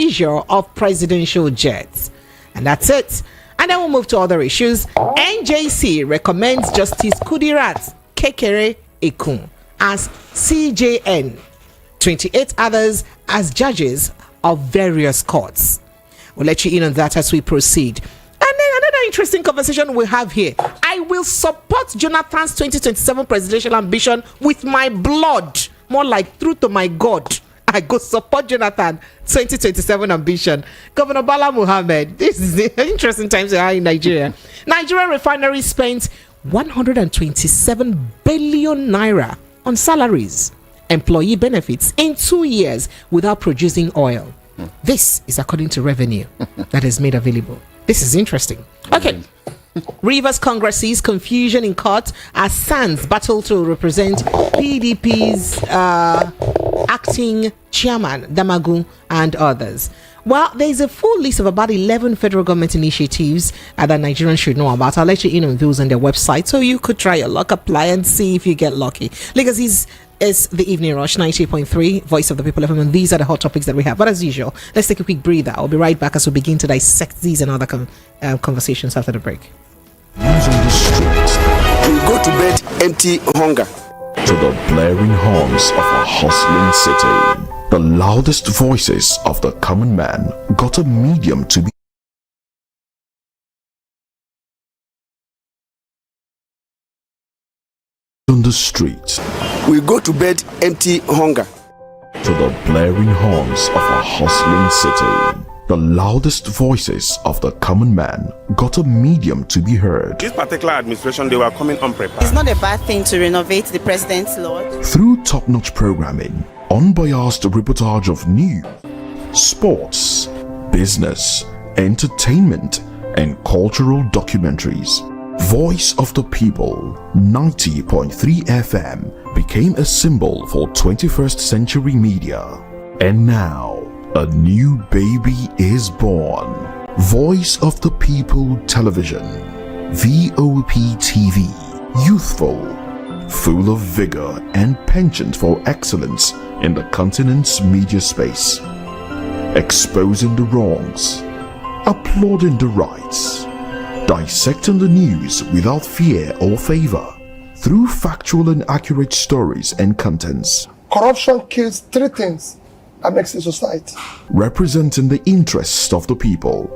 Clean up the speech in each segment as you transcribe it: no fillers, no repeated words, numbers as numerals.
seizure of presidential jets. And that's it. And then we'll move to other issues. NJC recommends Justice Kudirat Kekere Ekun as CJN, 28 others as judges of various courts. We'll let you in on that as we proceed. And then another interesting conversation we have here. I will support Jonathan's 2027 presidential ambition with my blood. More like through to my God. I go support Jonathan 2027 ambition. Governor Bala Mohammed. This is the interesting times we are in Nigeria. Nigeria Refinery spent 127 billion naira on salaries, employee benefits in 2 years without producing oil. This is according to revenue that is made available. This is interesting. Okay. Rivers Congress sees confusion in court as Sands battle to represent PDP's acting chairman, Damagun, and others. Well, there's a full list of about 11 federal government initiatives that Nigerians should know about. I'll let you in on those on their website so you could try your luck, apply, and see if you get lucky. Legacies is the Evening Rush, 98.3, Voice of the People FM, and these are the hot topics that we have. But as usual, let's take a quick breather. I'll be right back as we begin to dissect these and other conversations after the break. News on the streets. We go to bed empty hunger. To the blaring horns of a hustling city. The loudest voices of the common man got a medium to be on the streets. We go to bed empty hunger. To the blaring horns of a hustling city. The loudest voices of the common man got a medium to be heard. This particular administration, they were coming unprepared. It's not a bad thing to renovate the president's lodge. Through top-notch programming, unbiased reportage of news, sports, business, entertainment, and cultural documentaries, Voice of the People, 90.3 FM became a symbol for 21st century media. And now, a new baby is born. Voice of the People Television, VOP TV, youthful, full of vigor and penchant for excellence in the continent's media space, exposing the wrongs, applauding the rights, dissecting the news without fear or favor, through factual and accurate stories and contents. Corruption kills three things that makes a society. Representing the interests of the people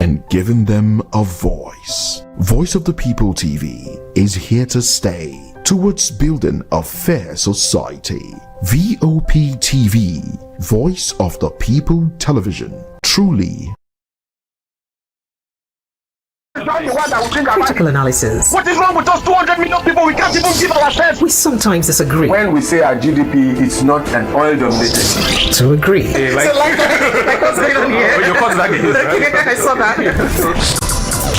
and giving them a voice. Voice of the People TV is here to stay towards building a fair society. VOP TV, Voice of the People Television, truly. Critical analysis. What is wrong with us 200 million people? We can't even give ourselves. We sometimes disagree. When we say our GDP is not an oil dominated. To agree. Like what's going on here? I saw that.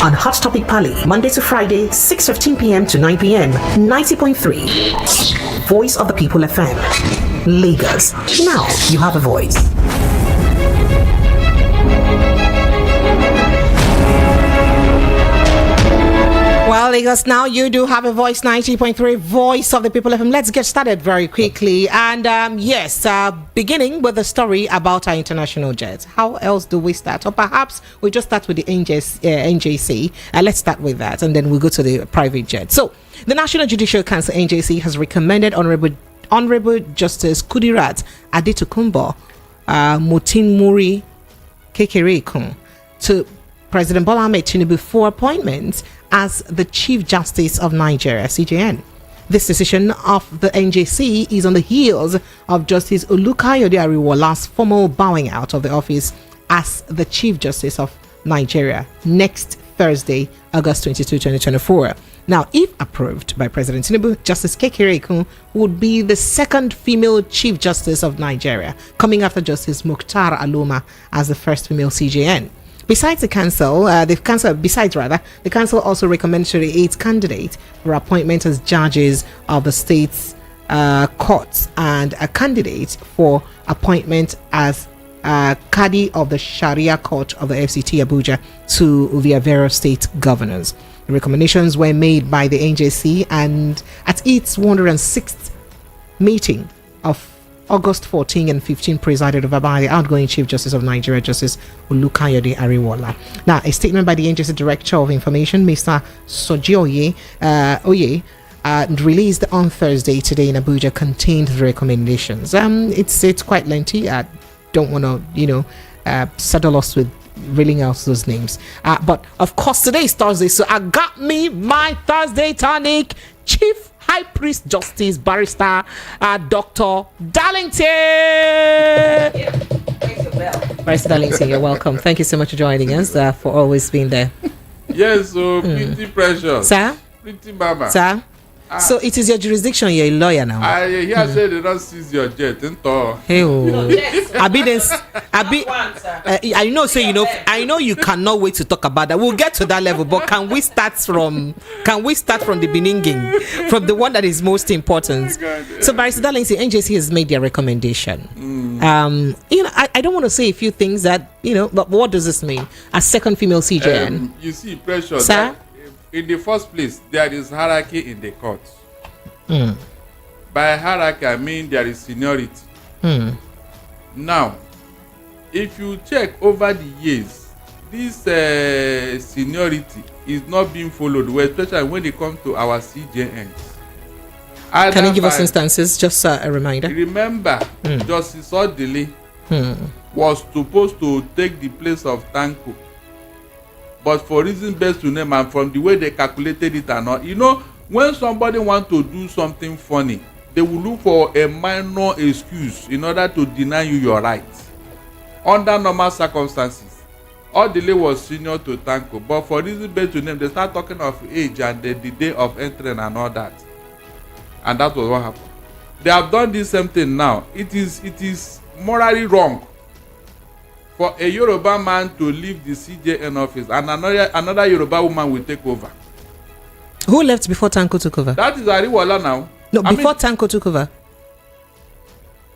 On Hot Topic Pali, Monday to Friday, 6:15 p.m. to 9 p.m. 90.3. Voice of the People FM. Lagos. Now you have a voice. Well, Lagos, now you do have a voice, 90.3, Voice of the People FM. Let's get started very quickly. And beginning with the story about our international jets. How else do we start? Or perhaps we just start with the NJC. Let's start with that, and then we'll go to the private jet. So, the National Judicial Council, NJC, has recommended Honorable Justice Kudirat Adetokunbo Motinmuri Kekerekun to President Bola Ahmed Tinubu for appointment as the Chief Justice of Nigeria, CJN. This decision of the NJC is on the heels of Justice Olukayode Ariwola's formal bowing out of the office as the Chief Justice of Nigeria next Thursday, August 22, 2024. Now, if approved by President Tinubu, Justice Kekerekun would be the second female Chief Justice of Nigeria, coming after Justice Mukhtar Aloma as the first female CJN. Besides the council, the council also recommended 38 candidates for appointment as judges of the state's courts and a candidate for appointment as Qadi of the Sharia Court of the FCT Abuja to their various state governors. The recommendations were made by the NJC and at its 106th meeting of August 14 and 15, presided over by the outgoing Chief Justice of Nigeria, Justice Olukayode Ariwola. Now, a statement by the NJC Director of Information, Mr. Soji Oye, released on Thursday today in Abuja, contained the recommendations. It's quite lengthy. I don't want to, saddle us with reeling out those names. But of course, today is Thursday, so I got me my Thursday tonic, Chief High Priest Justice Barrister Dr. Darlington. Barrister Darlington, you're welcome. Thank you so much for joining us, for always being there. Yes, so pretty precious. Sir? Pretty mama. Sir? So it is your jurisdiction, you're a lawyer now. I hear say they don't seize your jet, Hey, I know, so I know you cannot wait to talk about that. We'll get to that level, but can we start from the beginning, from the one that is most important? So Barrister Darlington, NJC has made their recommendation. I don't want to say a few things that but what does this mean? A second female CJN. You see, precious. Sir? In the first place, there is hierarchy in the court. By hierarchy, I mean there is seniority. Now, if you check over the years, this seniority is not being followed, especially when it comes to our CJNs. Can you give us instances? Just a reminder. Remember, Justice Odili was supposed to take the place of Tanko. But for reasons best to name and from the way they calculated it and all, when somebody wants to do something funny, they will look for a minor excuse in order to deny you your rights. Under normal circumstances, Odile was senior to Tanko, but for reasons best to name, they start talking of age and the day of entering and all that. And that was what happened. They have done this same thing now. It is morally wrong for a Yoruba man to leave the CJN office and another Yoruba woman will take over. Who left before Tanko took over? That is Ariwola now. No, before Tanko took over.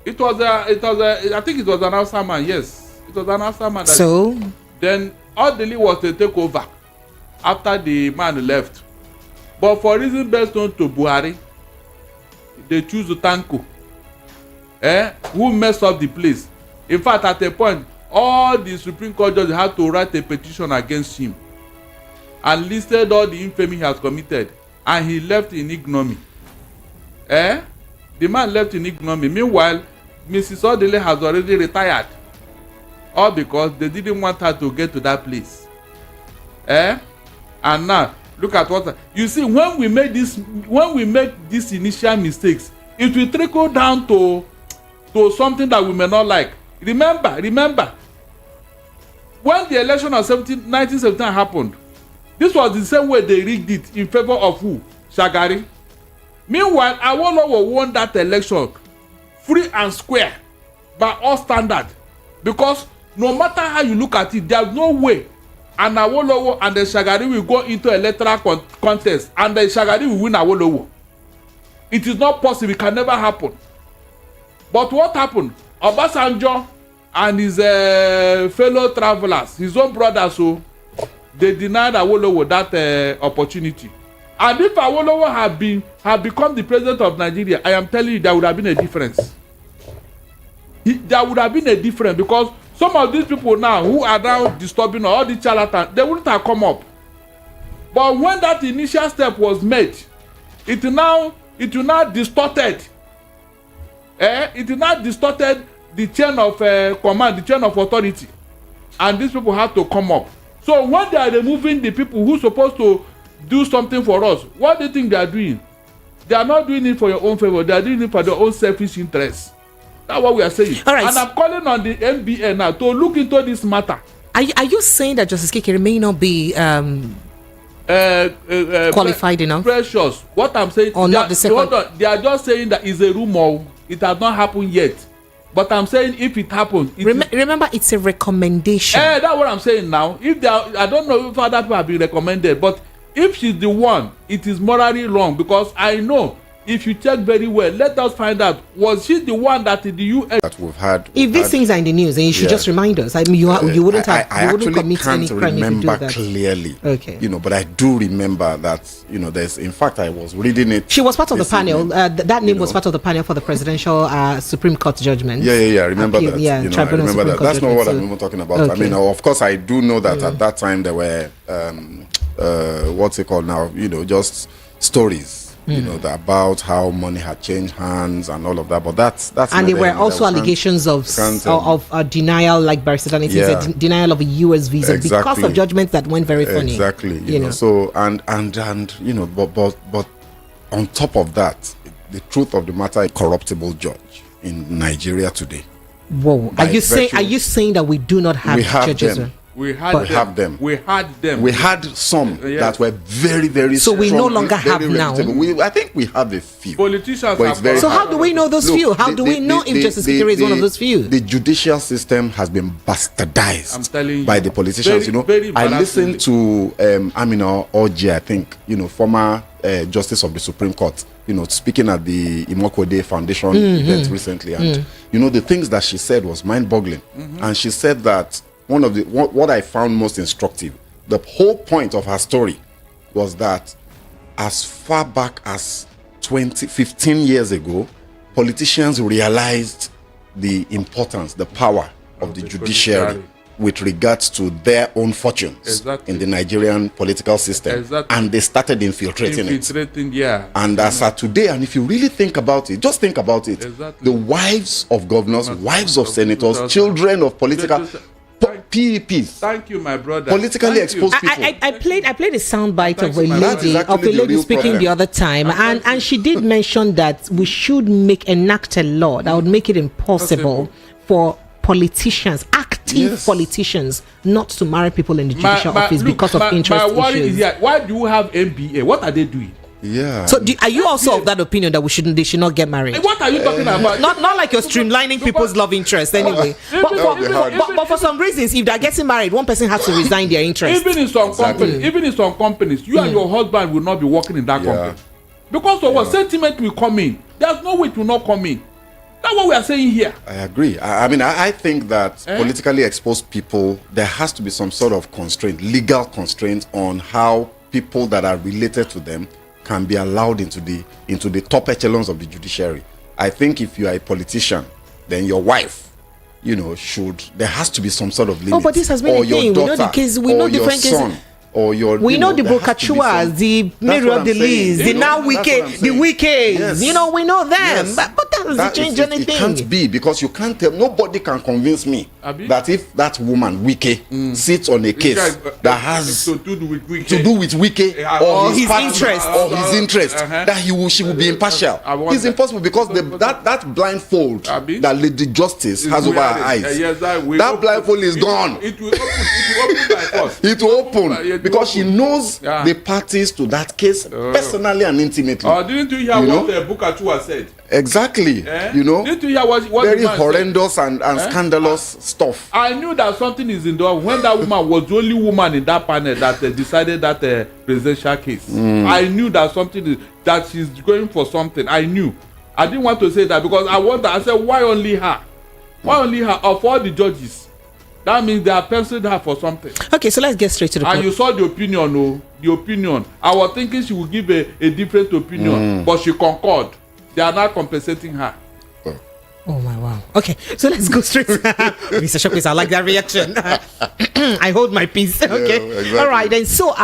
I think it was an Hausa man, yes. It was an Hausa man. So? Then Odili was to take over after the man left. But for reason best known to Buhari, they choose Tanko. Who messed up the place. In fact, at a point, all the Supreme Court judges had to write a petition against him and listed all the infamy he has committed, and he left in ignominy. The man left in ignominy. Meanwhile, Mrs. Odile has already retired, all because they didn't want her to get to that place. And now look at what you see. When we make these initial mistakes, it will trickle down to something that we may not like. Remember, when the election of 1979 happened, this was the same way they rigged it in favor of who? Shagari. Meanwhile, Awolowo won that election free and square by all standards, because no matter how you look at it, there's no way and Awolowo and the Shagari will go into electoral contest and the Shagari will win Awolowo. It is not possible. It can never happen. But what happened? Obasanjo and his fellow travelers, his own brothers, so they denied Awolowo that opportunity. And if Awolowo had become the president of Nigeria, I am telling you, there would have been a difference. There would have been a difference, because some of these people now who are now disturbing all the charlatans, they wouldn't have come up. But when that initial step was made, it now distorted. It now distorted the chain of command, the chain of authority, and these people have to come up. So when they are removing the people who are supposed to do something for us, what do you think they are doing? They are not doing it for your own favor. They are doing it for their own selfish interests. That's what we are saying. All right. And I'm calling on the NBN now to look into this matter. Are you saying that Justice Kekere may not be qualified enough? Precious. What I'm saying, or not the second. They are just saying that it's a rumor. It has not happened yet. But I'm saying if it happens, remember, it's a recommendation. That's what I'm saying now. If they are, I don't know if other people have been recommended, but if she's the one, it is morally wrong, because I know if you check very well, let us find out, was she the one that in the US that we've had? If these things are in the news, then you should just remind us. I mean, you wouldn't have. I you wouldn't actually commit any can't crime if you do remember that. clearly. Okay. But I do remember that. There's. In fact, I was reading it. She was part of the panel. evening, that name was part of the panel for the presidential Supreme Court judgment. Yeah. I remember Appeal, that. Yeah, I Tribunal remember Supreme that. Court That's not judgment, what I'm even talking about. Okay. I mean, of course, I do know that at that time there were what's it called now? Just stories. That about how money had changed hands and all of that, but that's and there were also allegations of denial, like Barrister Danny said, denial of a US visa because of judgments that went very funny. Exactly, you know. So and but on top of that, the truth of the matter, a corruptible judge in Nigeria today. Whoa! Are you saying that we do not have judges? Them. We had them. We had some that were very, very so strong. We no longer have now. I think we have a few. Politicians have. So how do we know those few? How do we know if Justice Kekere is one of those few? The judicial system has been bastardized by the politicians. I listened to Amina Oji, I think, former Justice of the Supreme Court, speaking at the Imoke Foundation event recently, and the things that she said was mind-boggling. And she said that what I found most instructive, the whole point of her story was that as far back as 15 years ago, politicians realized the importance, the power of the judiciary with regards to their own fortunes in the Nigerian political system. And they started infiltrating it. Yeah. And as of today, and if you really think about it, just think about it, the wives of governors, wives of senators, children of political PEPs. Thank you, my brother. Politically exposed people. I played a soundbite of a lady speaking the other time, and she did mention that we should enact a law that would make it impossible for politicians, active politicians, not to marry people in the judicial office because of interest issues. My worry is why do you have MBA? What are they doing? Yeah. So are you also of that opinion that they should not get married? What are you talking about? Not like you're streamlining people's love interest anyway. But for some reasons, if they're getting married, one person has to resign their interest. Even in some companies, you and your husband will not be working in that company. Because of what sentiment will come in. There's no way it will not come in. That's what we are saying here. I agree. I think that politically exposed people, there has to be some sort of constraint, legal constraint on how people that are related to them can be allowed into the top echelons of the judiciary. I think if you are a politician, then your wife, there has to be some sort of limit. Oh, but this has been a thing. We know the case. We know different cases. Or your, we know the Bokachuas, the Mary of the Lees, the now Wike, the Wikes. Yes. We know them. Yes. But that doesn't change anything. It can't be, because you can't tell. Nobody can convince me that if that woman Wike sits on a case that has to do with Wike or his interest, that she will be impartial. It's impossible, because that blindfold that Lady Justice has over her eyes, that blindfold is gone. It will open by force. It will open. Because she knows the parties to that case personally and intimately. Didn't you hear what Bukachua said? Exactly. Didn't you hear what very horrendous and scandalous stuff. I knew that something is in the when that woman was the only woman in that panel that decided that presidential case. I knew that that she's going for something. I knew. I didn't want to say that because I said, why only her? Why only her of all the judges? That means they are penciled her for something. Okay, so let's get straight to the point. And you saw the opinion, the opinion. I was thinking she would give a different opinion, but she concurred. They are not compensating her. Oh my wow. Okay, so let's go straight. Mr. Shopis, I like that reaction. I hold my peace. Okay. Yeah, exactly. All right, then. So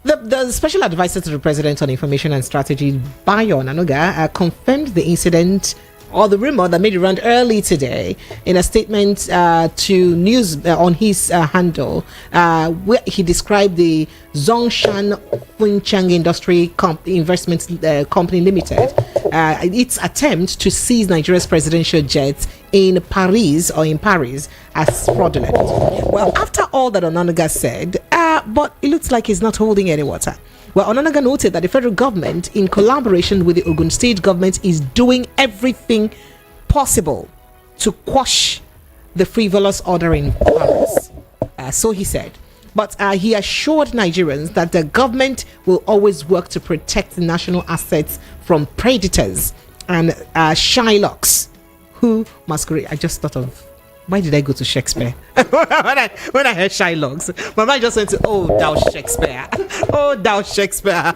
the special advisor to the president on information and strategy, Bayo Onanuga, confirmed the incident or the rumor that made it round early today in a statement to news on his handle, where he described the Zongshan Funchang Industry Investment Company Limited, its attempt to seize Nigeria's presidential jets in Paris as fraudulent. Well, after all that Onanuga said, but it looks like he's not holding any water. Well, Onanuga noted that the federal government, in collaboration with the Ogun State government, is doing everything possible to quash the frivolous order in Paris. So he said. But he assured Nigerians that the government will always work to protect the national assets from predators and Shylocks who masquerade. I just thought of, why did I go to Shakespeare? when I heard Shylocks, my mind just went to, oh, thou Shakespeare. Oh, thou Shakespeare.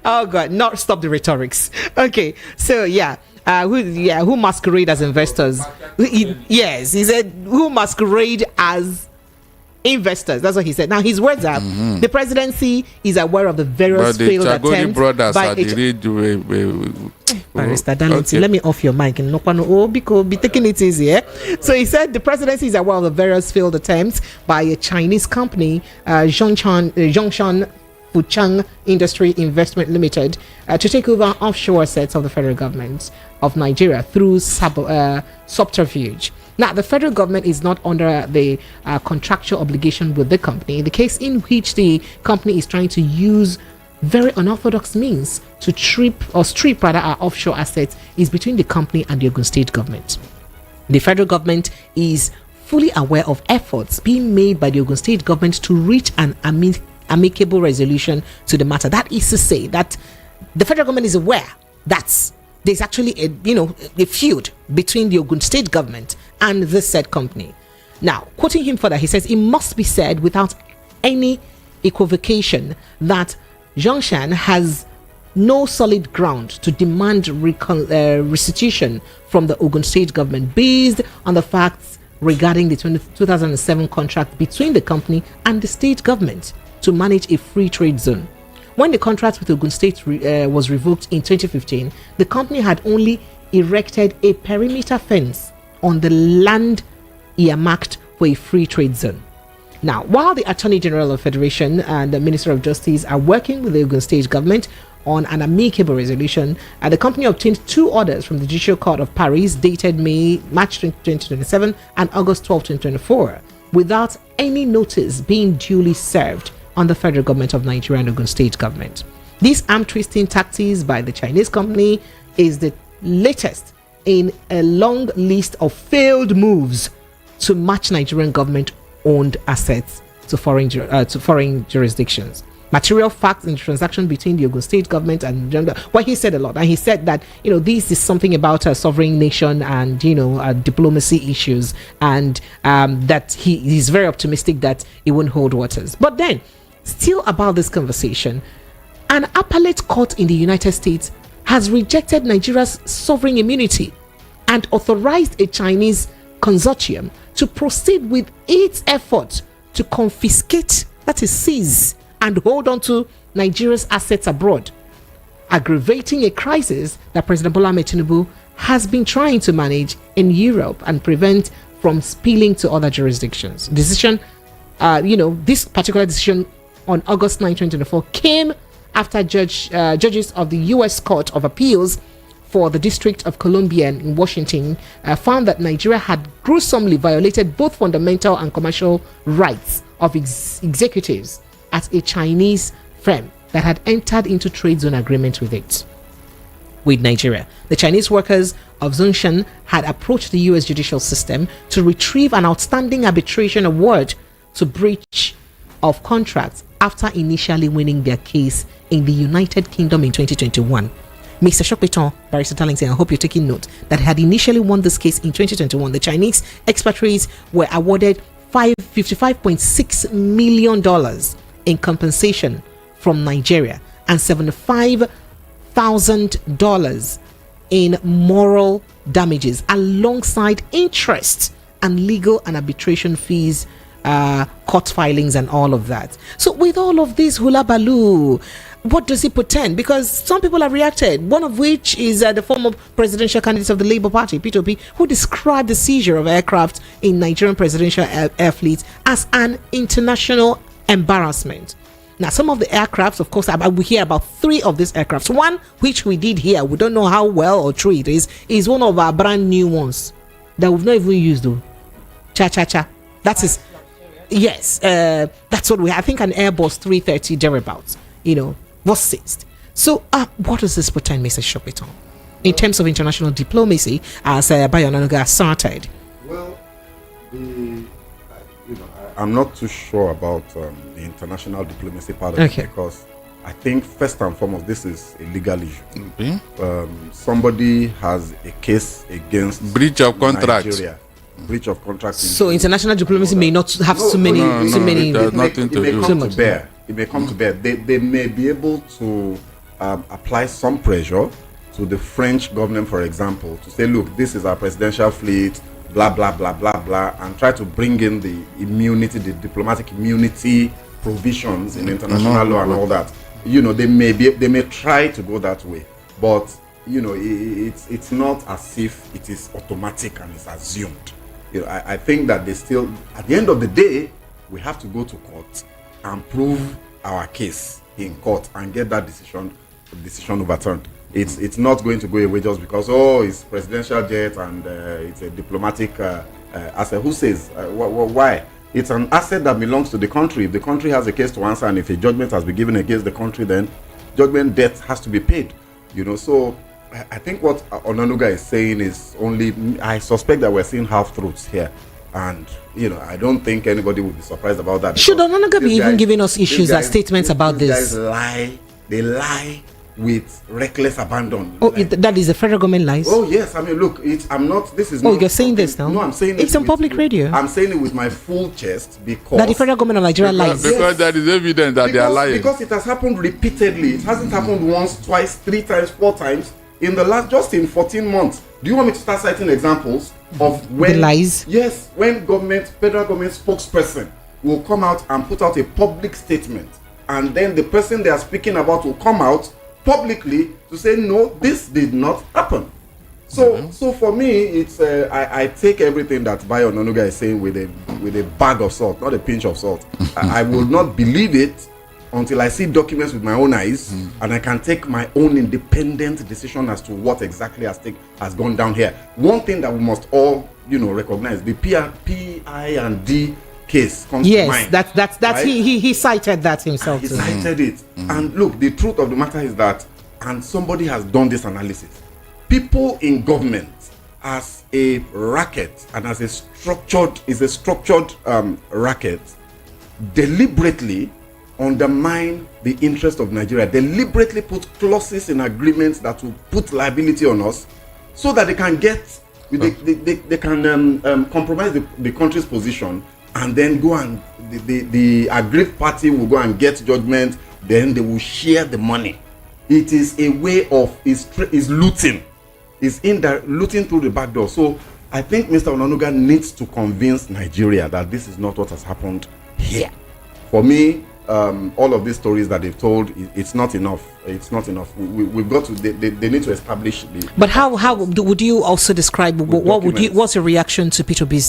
Oh, God, not stop the rhetorics. Okay, so who masquerade as investors? Yes, he said, who masquerade as investors. That's what he said. Now his words are: the presidency is aware of the various failed attempts by Barrister Darlington, let me off your mic and because be taking it easy. So he said the presidency is aware of the various failed attempts by a Chinese company, Zhongshan Fuchang Industry Investment Limited, to take over offshore assets of the federal government of Nigeria through subterfuge. Now, the federal government is not under the contractual obligation with the company. The case in which the company is trying to use very unorthodox means to strip our offshore assets is between the company and the Ogun State government. The federal government is fully aware of efforts being made by the Ogun State government to reach an amicable resolution to the matter. That is to say that the federal government is aware that there's actually a feud between the Ogun State government and this said company. Now, quoting him further, he says, it must be said without any equivocation that Zhongshan has no solid ground to demand restitution from the Ogun State government based on the facts regarding the 2007 contract between the company and the state government to manage a free trade zone. When the contract with Ogun State was revoked in 2015, the company had only erected a perimeter fence on the land earmarked for a free trade zone. Now, while the Attorney General of Federation and the Minister of Justice are working with the Ogun State government on an amicable resolution, the company obtained 2 orders from the Judicial Court of Paris dated March 2027 and August 12, 2024, without any notice being duly served on the federal government of Nigeria and Ogun State government. This arm twisting tactics by the Chinese company is the latest in a long list of failed moves to match Nigerian government-owned assets to foreign jurisdictions. Material facts in the transaction between the Ogun State government and he said a lot, and he said that this is something about a sovereign nation and diplomacy issues, and that he's very optimistic that it won't hold waters. But then, still about this conversation, an appellate court in the United States has rejected Nigeria's sovereign immunity and authorized a Chinese consortium to proceed with its effort to confiscate, that is seize, and hold on to Nigeria's assets abroad, aggravating a crisis that President Bola Ahmed Tinubu has been trying to manage in Europe and prevent from spilling to other jurisdictions. This particular decision on August 9, 2024 came after judges of the U.S. Court of Appeals for the District of Columbia in Washington found that Nigeria had gruesomely violated both fundamental and commercial rights of executives at a Chinese firm that had entered into trade zone agreement with Nigeria. The Chinese workers of Zhongshan had approached the U.S. judicial system to retrieve an outstanding arbitration award to breach of contracts after initially winning their case in the United Kingdom in 2021. Mr. Shokpeton, Barrister Darlington, I hope you're taking note that had initially won this case in 2021. The Chinese expatriates were awarded $55.6 million in compensation from Nigeria and $75,000 in moral damages alongside interest and legal and arbitration fees, court filings and all of that. So with all of this hula baloo, what does it portend? Because some people have reacted, one of which is the former presidential candidate of the Labour Party, P2P, who described the seizure of aircraft in Nigerian presidential air fleet as an international embarrassment. Now, some of the aircrafts, of course, we hear about 3 of these aircrafts. One, which we did here, we don't know how well or true it is one of our brand new ones that we've not even used though. Cha. That is, yes, that's what I think an Airbus 330 thereabouts, was seized. So, what does this portend, Mr. Shokpeton, in terms of international diplomacy, as Bayo Onanuga started? Well, I'm not too sure about the international diplomacy part of it, because I think first and foremost this is a legal issue. Somebody has a case against breach of contract. Nigeria. Breach of contract. So international diplomacy may not have too many. It may come to bear. It may come to bear. They may be able to apply some pressure to the French government, for example, to say, look, this is our presidential fleet, blah blah blah blah blah, and try to bring in the immunity, the diplomatic immunity provisions in international law and all that. They may try to go that way, but it's not as if it is automatic and it's assumed. I think that they still, at the end of the day, we have to go to court and prove our case in court and get that decision overturned. It's not going to go away just because it's presidential jet and it's a diplomatic asset. Who says why? It's an asset that belongs to the country. If the country has a case to answer and if a judgment has been given against the country, then judgment debt has to be paid. So I think what Onanuga is saying is only, I suspect that we're seeing half-truths here. And, I don't think anybody would be surprised about that. Should Onanuga be even giving us issues as statements about this? These guys lie. They lie with reckless abandon. That is the federal government lies? Oh, yes. I mean, look, this is not... you're saying this now? No, I'm saying it's on public radio. I'm saying it with my full chest because... That the federal government of Nigeria lies. Because that is evident that they are lying. Because it has happened repeatedly. It hasn't happened once, twice, 3 times, 4 times. Just in 14 months. Do you want me to start citing examples of when the lies? Yes, when federal government spokesperson will come out and put out a public statement, and then the person they are speaking about will come out publicly to say, no, this did not happen. So for me, it's I take everything that Bayo Onanuga is saying with a bag of salt, not a pinch of salt. I will not believe it until I see documents with my own eyes, and I can take my own independent decision as to what exactly has gone down here. One thing that we must all, recognize, the P&D case comes to mind. Yes, that's right? he cited that himself. He cited it. And look, the truth of the matter is that, and somebody has done this analysis, people in government as a racket and as a structured racket deliberately undermine the interest of Nigeria, deliberately put clauses in agreements that will put liability on us so that they can they can compromise the country's position, and then go and the aggrieved party will go and get judgment, then they will share the money. It is a way of is looting, looting through the back door. So I think Mr. Onanuga needs to convince Nigeria that this is not what has happened here. For me, all of these stories that they've told, it's not enough. It's not enough. We've got to. They need to establish the. But how would you also describe what's your reaction to Peter Obi's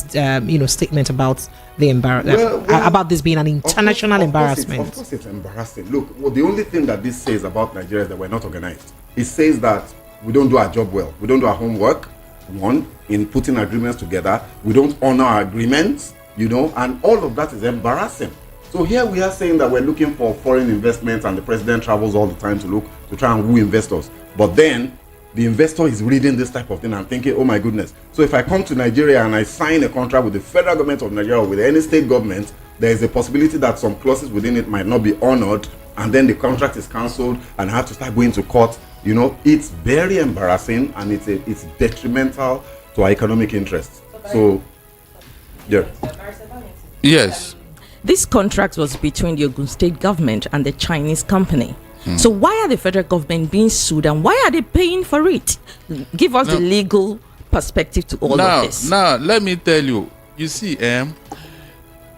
statement about the about this being an international embarrassment? Of course, it's embarrassing. Look, the only thing that this says about Nigeria is that we're not organized. It says that we don't do our job well. We don't do our homework. One, in putting agreements together, we don't honor our agreements. And all of that is embarrassing. So here we are saying that we're looking for foreign investments, and the president travels all the time to try and woo investors. But then the investor is reading this type of thing and thinking, oh my goodness. So if I come to Nigeria and I sign a contract with the federal government of Nigeria or with any state government, there is a possibility that some clauses within it might not be honored, and then the contract is cancelled and I have to start going to court. It's very embarrassing, and it's detrimental to our economic interests. So, yeah. Yes. This contract was between the Ogun State government and the Chinese company. So why are the federal government being sued, and why are they paying for it? Give us the legal perspective to all of this. Now, let me tell you. You see, in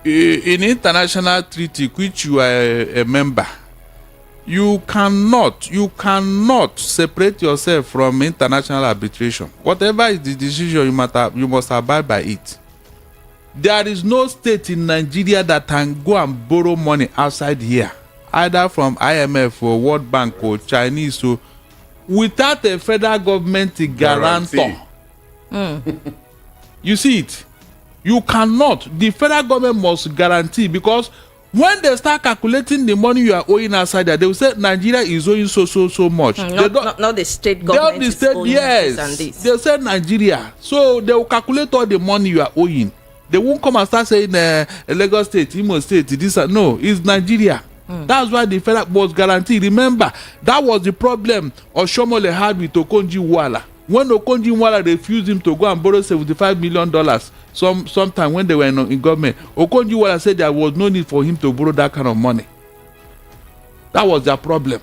international treaty which you are a member, you cannot separate yourself from international arbitration. Whatever is the decision, you must abide by it. There is no state in Nigeria that can go and borrow money outside here, either from IMF or World Bank or Chinese, without a federal government guarantor. You see it? You cannot. The federal government must guarantee, because when they start calculating the money you are owing outside there, they will say Nigeria is owing so much. Not the state government. Yes, they say Nigeria. So they will calculate all the money you are owing. They won't come and start saying Lagos State, Imo State, this. No, it's Nigeria. That's why the federal was guaranteed. Remember, that was the problem Oshomole had with Okonjo-Iweala. When Okonjo-Iweala refused him to go and borrow $75 million sometime when they were in government, Okonjo-Iweala said there was no need for him to borrow that kind of money. That was their problem.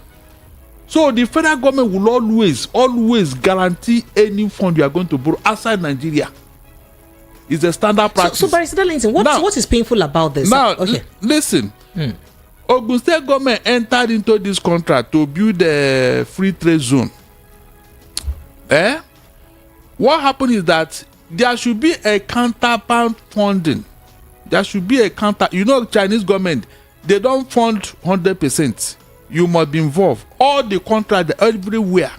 So the federal government will always guarantee any fund you are going to borrow outside Nigeria. It's a standard practice. So Barrister Darlington, what is painful about this? Now, okay. Listen. Ogun State government entered into this contract to build a free trade zone. What happened is that there should be a counterpart funding. There should be a counter. Chinese government, they don't fund 100%. You must be involved. All the contract everywhere.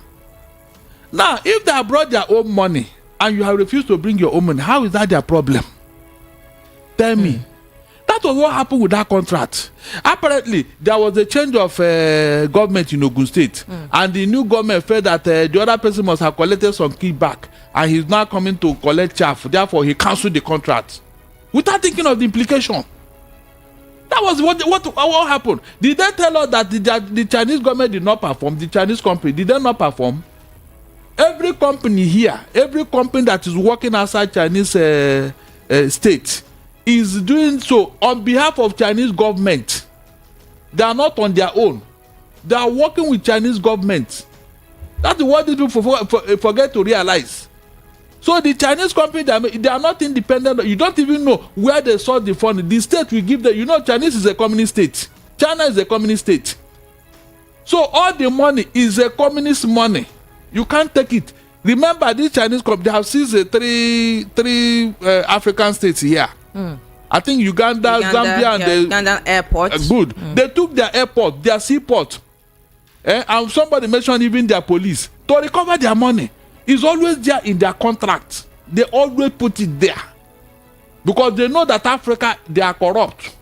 Now, if they have brought their own money and you have refused to bring your own money, how is that their problem? Tell me. That was what happened with that contract. Apparently, there was a change of government in Ogun State, and the new government felt that the other person must have collected some kickback, and he's now coming to collect chaff. Therefore, he cancelled the contract without thinking of the implication. That was what happened. Did they tell us that the Chinese government did not perform? The Chinese company, did they not perform? Every company here, every company that is working outside Chinese state is doing so on behalf of Chinese government. They are not on their own. They are working with Chinese government. That's what these people forget to realize. So the Chinese company, they are not independent. You don't even know where they source the fund. The state will give them. Chinese is a communist state. China is a communist state. So all the money is a communist money. You can't take it. Remember, this Chinese company, they have seized three African states here. I think Uganda, Zambia, and the Uganda airport. Good. They took their airport, their seaport, and somebody mentioned even their police to recover their money. It's always there in their contract. They always put it there because they know that Africa, they are corrupt.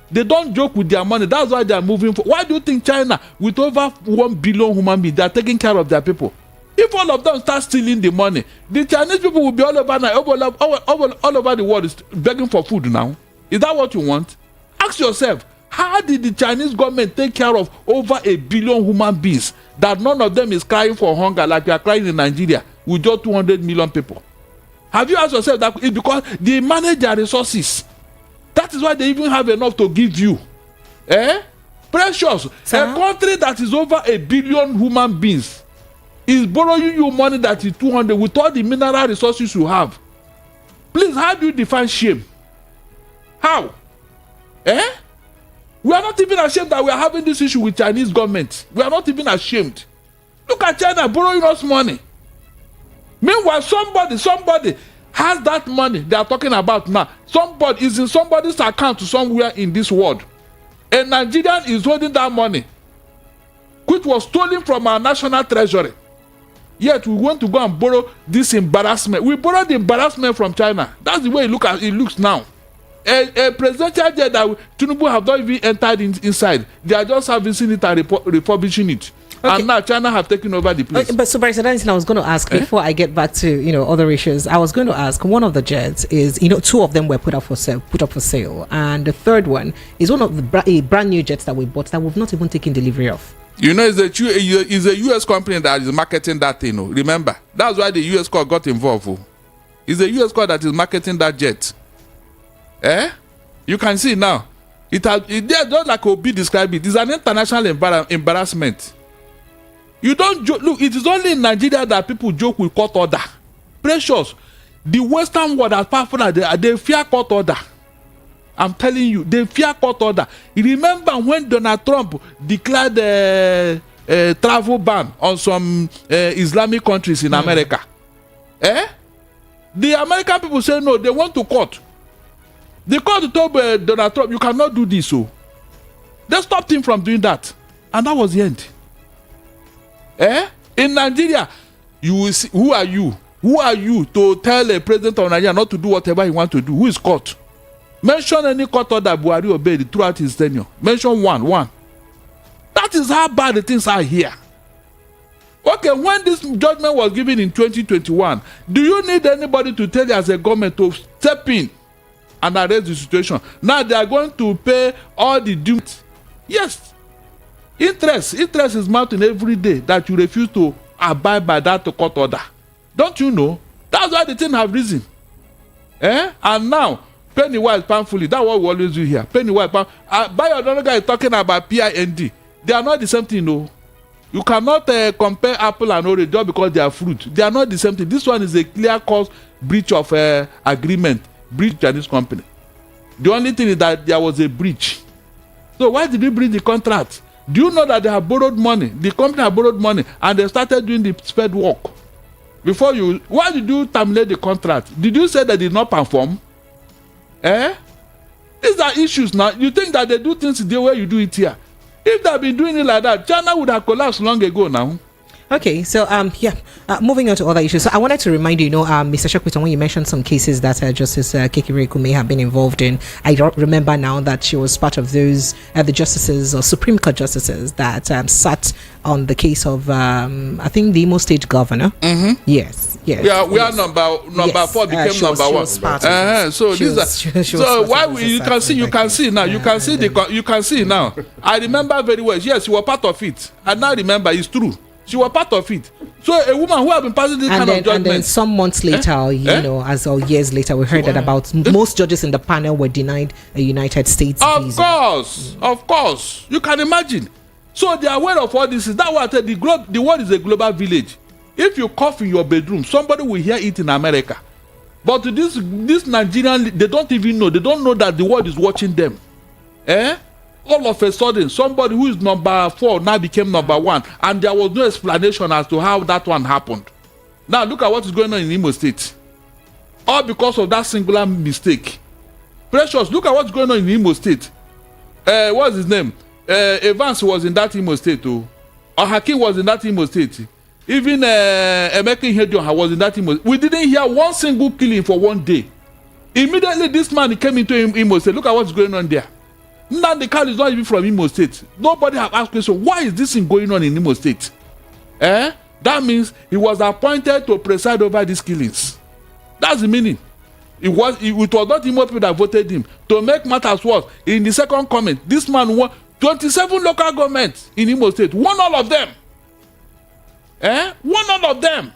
They don't joke with their money. That's why they are moving forward. Why do you think China, with over 1 billion human beings, they are taking care of their people? If all of them start stealing the money, the Chinese people will be all over the world begging for food now. Is that what you want? Ask yourself, how did the Chinese government take care of over 1 billion human beings that none of them is crying for hunger like we are crying in Nigeria with just 200 million people? Have you asked yourself that? It's because they manage their resources. That is why they even have enough to give you. Precious. Sir? A country that is over 1 billion human beings is borrowing you money that is 200 with all the mineral resources you have. Please, how do you define shame? How? We are not even ashamed that we are having this issue with Chinese government. We are not even ashamed. Look at China borrowing us money. Meanwhile, somebody has that money they are talking about now. Somebody is in somebody's account somewhere in this world. A Nigerian is holding that money, which was stolen from our national treasury. Yet we want to go and borrow this embarrassment. We borrowed the embarrassment from China. That's the way it looks now. A presidential jet that Tinubu have not even entered inside. They are just servicing it and refurbishing it. Okay. And now China have taken over the place. But so, Barrister Darlington, I was going to ask before I get back to other issues. I was going to ask, one of the jets is 2 of them were put up for sale, and the third one is one of the brand new jets that we bought that we've not even taken delivery of. It's a U.S. company that is marketing that thing. Remember, that's why the U.S. court got involved. It's the U.S. court that is marketing that jet. You can see now. Just like Obi described it. It's an international embarrassment. You don't joke. Look, it is only in Nigeria that people joke with court order. Precious. The Western world, as powerful as they fear court order. I'm telling you, they fear court order. Remember when Donald Trump declared a travel ban on some Islamic countries in America? The American people say no, they went to court. The court told Donald Trump, you cannot do this. So they stopped him from doing that. And that was the end. In Nigeria, you will see, who are you? Who are you to tell a president of Nigeria not to do whatever he wants to do? Who is court? Mention any court order Buhari obeyed throughout his tenure. Mention one. That is how bad the things are here. Okay, when this judgment was given in 2021, do you need anybody to tell you as a government to step in and arrest the situation? Now they are going to pay all the dues. Yes. Interest is mounting every day that you refuse to abide by that court order. Don't you know? That's why the thing have risen. And now, penny wise, poundfully. That's what we always do here. Penny wise, pound. By another guy talking about PIND. They are not the same thing, no. You cannot compare apple and orange just because they are fruit. They are not the same thing. This one is a clear cause breach of agreement, breach by this company. The only thing is that there was a breach. So why did we breach the contract? Do you know that they have borrowed money? The company have borrowed money and they started doing the sped work. Why did you terminate the contract? Did you say they did not perform? These are issues now. You think that they do things the way you do it here. If they had been doing it like that, China would have collapsed long ago now. Okay, so moving on to other issues. So I wanted to remind you, Mr. Shokwiton, when you mentioned some cases that Justice Kekere Ekun may have been involved in, I don't remember now that she was part of those the justices or Supreme Court justices that sat on the case of I think the Imo State governor. Mm-hmm. Yes. Yeah, we are number 4 became number 1. So you can see now. You can see now. I remember very well. Yes, you were part of it. I now remember it's true. She was part of it. So a woman who has been passing this kind of judgment. And then some months later, years later, we heard that about most judges in the panel were denied a United States visa. Of course. You can imagine. So they are aware of all this. That's why I said the world is a global village. If you cough in your bedroom, somebody will hear it in America. But this Nigerian, they don't even know. They don't know that the world is watching them. All of a sudden, somebody who is number 4 now became number 1, and there was no explanation as to how that one happened. Now look at what is going on in Imo State. All because of that singular mistake. Precious, look at what's going on in Imo State. What's his name? Evans was in that Imo State too. Hakim was in that Imo State. Even Emeka Ihedioha was in that Imo State. We didn't hear one single killing for one day. Immediately this man came into Imo State. Look at what's going on there. Now the car is not even from Imo State. Nobody have asked question, why is this thing going on in Imo State? That means he was appointed to preside over these killings. That's the meaning. It was not Imo people that voted him. To make matters worse, in the second comment, this man won 27 local governments in Imo State. Won all of them. Won all of them.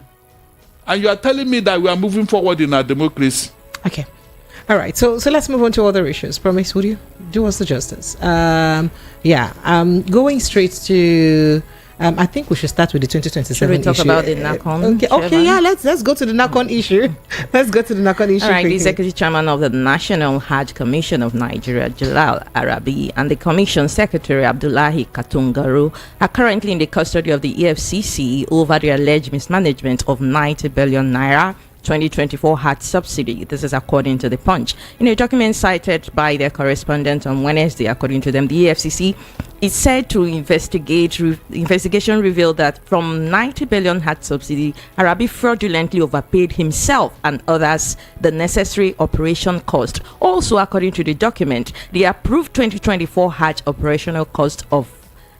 And you are telling me that we are moving forward in our democracy. Okay. All right, so let's move on to other issues. Promise, would you do us the justice? Going straight to, I think we should start with the 2027 issue. Should we talk about the NACON? Okay, yeah, let's go to the NACON issue. Let's go to the NACON issue. All right, the Executive Chairman of the National Hajj Commission of Nigeria, Jalal Arabi, and the Commission Secretary, Abdullahi Katungaru, are currently in the custody of the EFCC over the alleged mismanagement of 90 billion naira 2024 Hajj subsidy. This is according to the Punch. In a document cited by their correspondent on Wednesday, according to them, the EFCC is said to investigation revealed that from 90 billion Hajj subsidy, Arabi fraudulently overpaid himself and others the necessary operation cost. Also, according to the document, the approved 2024 Hajj operational cost of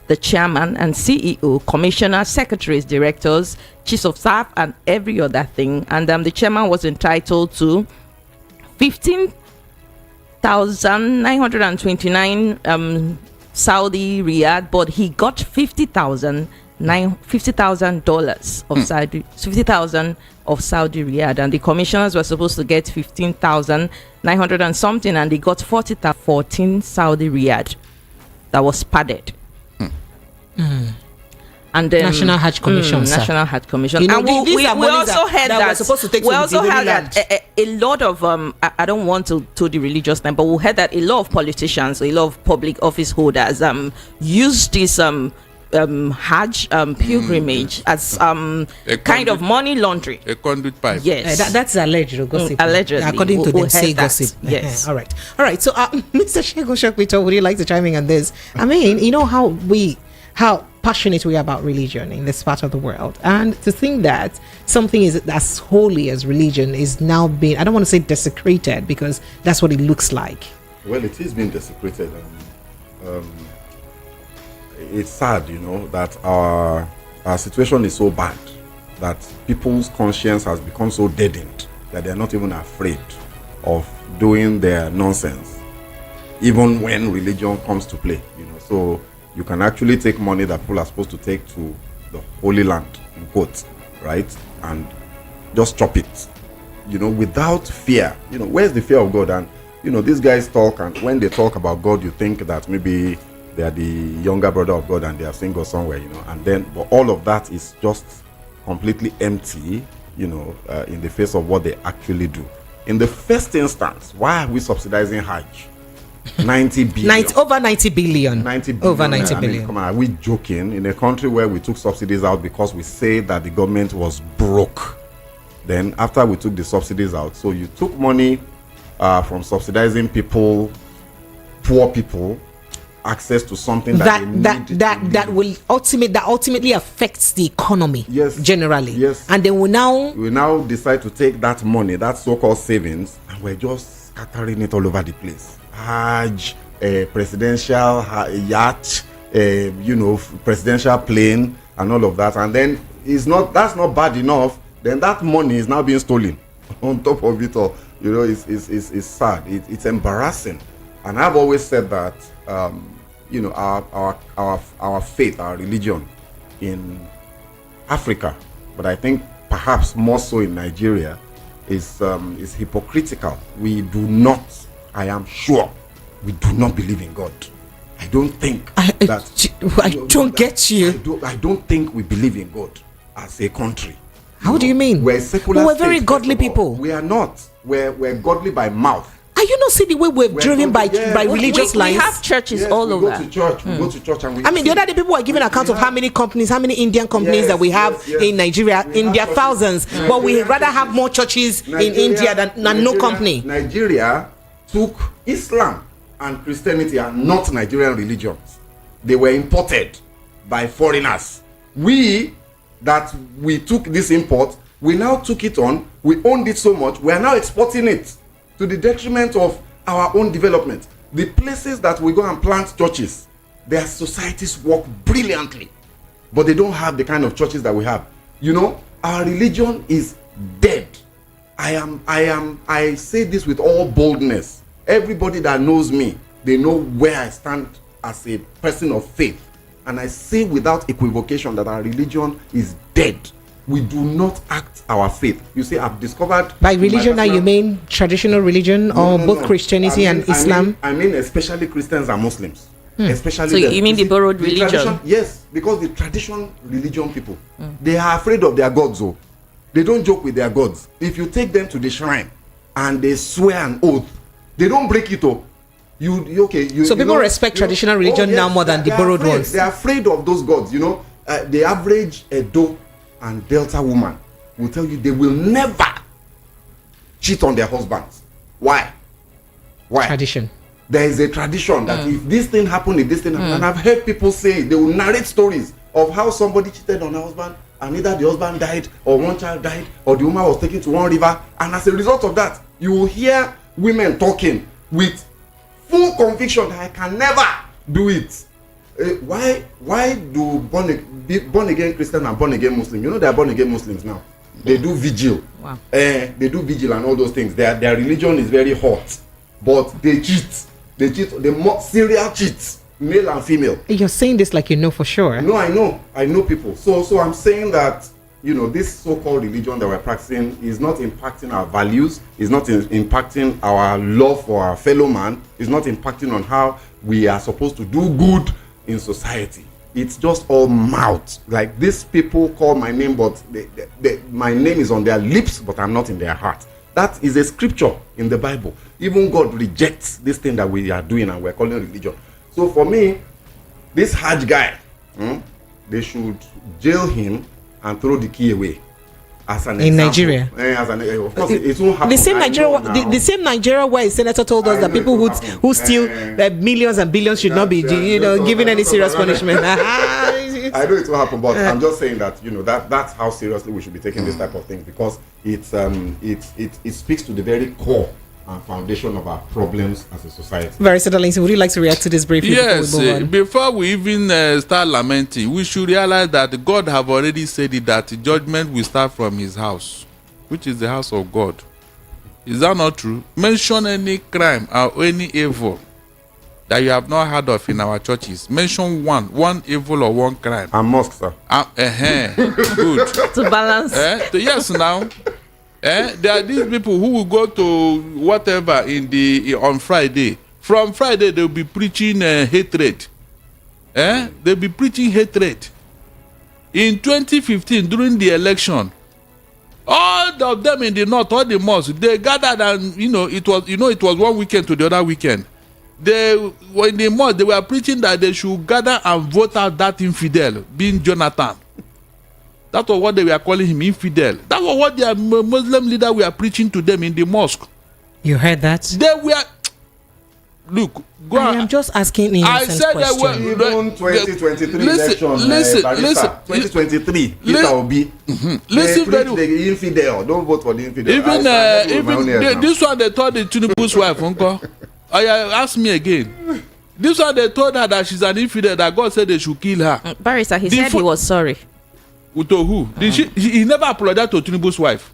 the chairman and CEO, commissioners, secretaries, directors, chiefs of staff, and every other thing. And the chairman was entitled to 15,929 Saudi riyad, but he got $50,000 of Saudi, 50,000 of Saudi riyad, and the commissioners were supposed to get 15,900 and something, and they got 14 Saudi riyad. That was padded. And National Hajj Commission, National Hajj Commission. And we also heard that a lot of I don't want to the religious name, but we heard that a lot of politicians, a lot of public office holders use this Hajj pilgrimage as kind of money laundry, a conduit pipe. Yes, that's alleged gossip. Allegedly, according to them, say gossip. Yes. All right. So, Mr. Shegun Shokwiton, would you like to chime in on this? I mean, you know how passionate we are about religion in this part of the world, and to think that something is as holy as religion is now being, I don't want to say desecrated, because that's what it looks like. Well, it is being desecrated. It's sad, that our our situation is so bad that people's conscience has become so deadened that they're not even afraid of doing their nonsense, even when religion comes to play. So you can actually take money that people are supposed to take to the Holy Land, in quotes, right, and just chop it, without fear. Where's the fear of God? And these guys talk, and when they talk about God, you think that maybe they are the younger brother of God and they have seen God somewhere, and then, but all of that is just completely empty, in the face of what they actually do. In the first instance, why are we subsidizing Hajj? 90 billion. Over 90 billion. 90 billion. Over 90 billion. Come on, are we joking? In a country where we took subsidies out because we say that the government was broke. Then after we took the subsidies out, so you took money from subsidizing people, poor people, access to something that ultimately affects the economy. Yes, generally. Yes, and then we now decide to take that money, that so-called savings, and we're just scattering it all over the place. Hajj, presidential yacht, presidential plane, and all of that, and then that's not bad enough. Then that money is now being stolen. On top of it all, it's sad. It's embarrassing. And I've always said that, our faith, our religion in Africa, but I think perhaps more so in Nigeria, is hypocritical. We do not, I am sure, we do not believe in God. I don't think I don't think we believe in God as a country. How do you mean? We're secular. We're very godly people. We are not. We're godly by mouth. Are you not seeing the way we're driven by religious lines? We have churches all over. We go to church and we. I mean, the other day people are giving account of how many Indian companies that we have in Nigeria, in their thousands. But we rather have more churches in India than no company. Nigeria took Islam and Christianity are not Nigerian religions. They were imported by foreigners. We took this import, we now took it on, we owned it so much, we are now exporting it to the detriment of our own development. The places that we go and plant churches, their societies work brilliantly, but they don't have the kind of churches that we have. Our religion is dead. I say this with all boldness. Everybody that knows me, they know where I stand as a person of faith. And I say without equivocation that our religion is dead. We do not act our faith. You see, I've discovered... By religion now you mean traditional religion or both Christianity and Islam? I mean especially Christians and Muslims. Especially so you mean the borrowed religion? Yes, because the traditional religion people, they are afraid of their gods. They don't joke with their gods. If you take them to the shrine and they swear an oath, they don't break it up. So people respect traditional religion now more than the borrowed ones. They are afraid of those gods. The average Edo and Delta woman will tell you they will never cheat on their husbands. Why? Tradition. There is a tradition that if this thing happened, and I've heard people say, they will narrate stories of how somebody cheated on her husband, and either the husband died, or one child died, or the woman was taken to one river, and as a result of that, you will hear women talking with full conviction that I can never do it. Why do born again Christian and born again Muslim? They are born again Muslims now. They do vigil. Wow. They do vigil and all those things. Their religion is very hot, but they cheat. They serial cheats, male and female. You're saying this like you know for sure. No, I know people. So I'm saying that this so-called religion that we're practicing is not impacting our values, is not impacting our love for our fellow man, is not impacting on how we are supposed to do good in society. It's just all mouth. Like these people call my name, but my name is on their lips, but I'm not in their heart. That is a scripture in the Bible. Even God rejects this thing that we are doing and we're calling religion. So for me, this Hajj guy, they should jail him and throw the key away. As an in example. Nigeria, of course, it won't happen. The same Nigeria where a senator told us that people who steal millions and billions should not be, given any serious punishment. I know it will happen, but I'm just saying that that's how seriously we should be taking this type of thing, because it speaks to the very core and foundation of our problems as a society. Very certainly. So would you like to react to this briefly? Yes, before we even start lamenting, we should realize that God have already said it, that judgment will start from his house, which is the house of God. Is that not true? Mention any crime or any evil that you have not heard of in our churches. Mention one evil or one crime. And mosque, sir. Good. To balance. Yes, now. There are these people who will go to whatever on Friday. From Friday, they'll be preaching hatred. They'll be preaching hatred. In 2015, during the election, all of them in the north, all the mosques, they gathered, and it was one weekend to the other weekend. They were in the mosque, they were preaching that they should gather and vote out that infidel, being Jonathan. That was what they were calling him, infidel. That was what their Muslim leader were preaching to them in the mosque. You heard that? They were. Look, go on. I'm just asking an innocent question. Even 2023 election, listen, 2023, Peter Obi. Listen very well. The infidel. Don't vote for the infidel. Even this one, they told the Tinubu's wife, Uncle. Ask me again. This one, they told her that she's an infidel, that God said they should kill her. Barrister, he said he was sorry. To who? He never apologized to Tinubu's wife.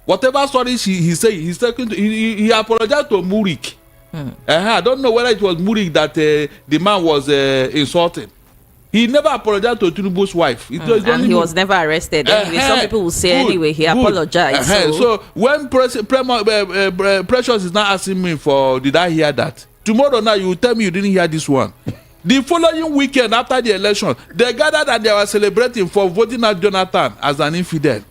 Whatever story he said, he apologized to Murik. I don't know whether it was Murik that the man was insulting. He never apologized to Tinubu's wife. And he was never arrested. Anyway, some people will say anyway he apologized. So when Precious is not asking me for, did I hear that? Tomorrow now you will tell me you didn't hear this one. The following weekend after the election, they gathered and they were celebrating for voting out Jonathan as an infidel.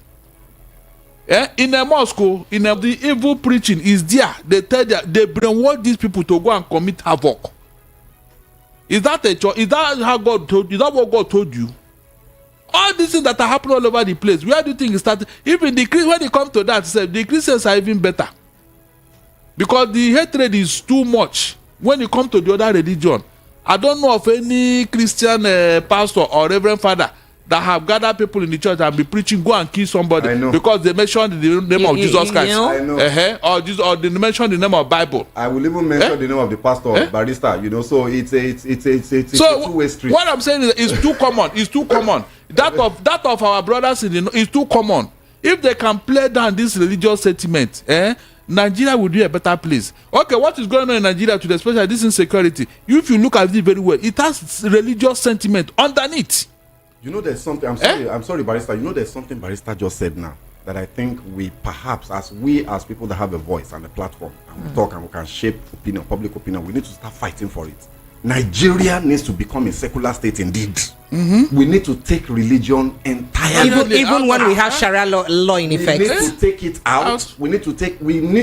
In a mosque, the evil preaching is there. They brainwash these people to go and commit havoc. Is that is that how God told you? Is that what God told you? All these things that are happening all over the place, where do you think it started? Even when it comes to that, the Christians are even better. Because the hatred is too much when it comes to the other religion. I don't know of any Christian pastor or reverend father that have gathered people in the church and be preaching, go and kill somebody because they mentioned the name of Jesus Christ. I know. Or they mentioned the name of Bible. I will even mention the name of the pastor, Barrister. So it's a two-way street. What I'm saying is it's too common. It's too common. That of our brothers in the is too common. If they can play down this religious sentiment, Nigeria will be a better place. Okay, what is going on in Nigeria today, especially this insecurity? If you look at it very well, it has religious sentiment underneath. There's something. I'm sorry, Barrister. There's something Barrister just said now that I think we perhaps, as people that have a voice and a platform, and we talk and we can shape opinion, public opinion, we need to start fighting for it. Nigeria needs to become a secular state indeed. We need to take religion entirely even when we have Sharia law in effect. We need to take it out. We need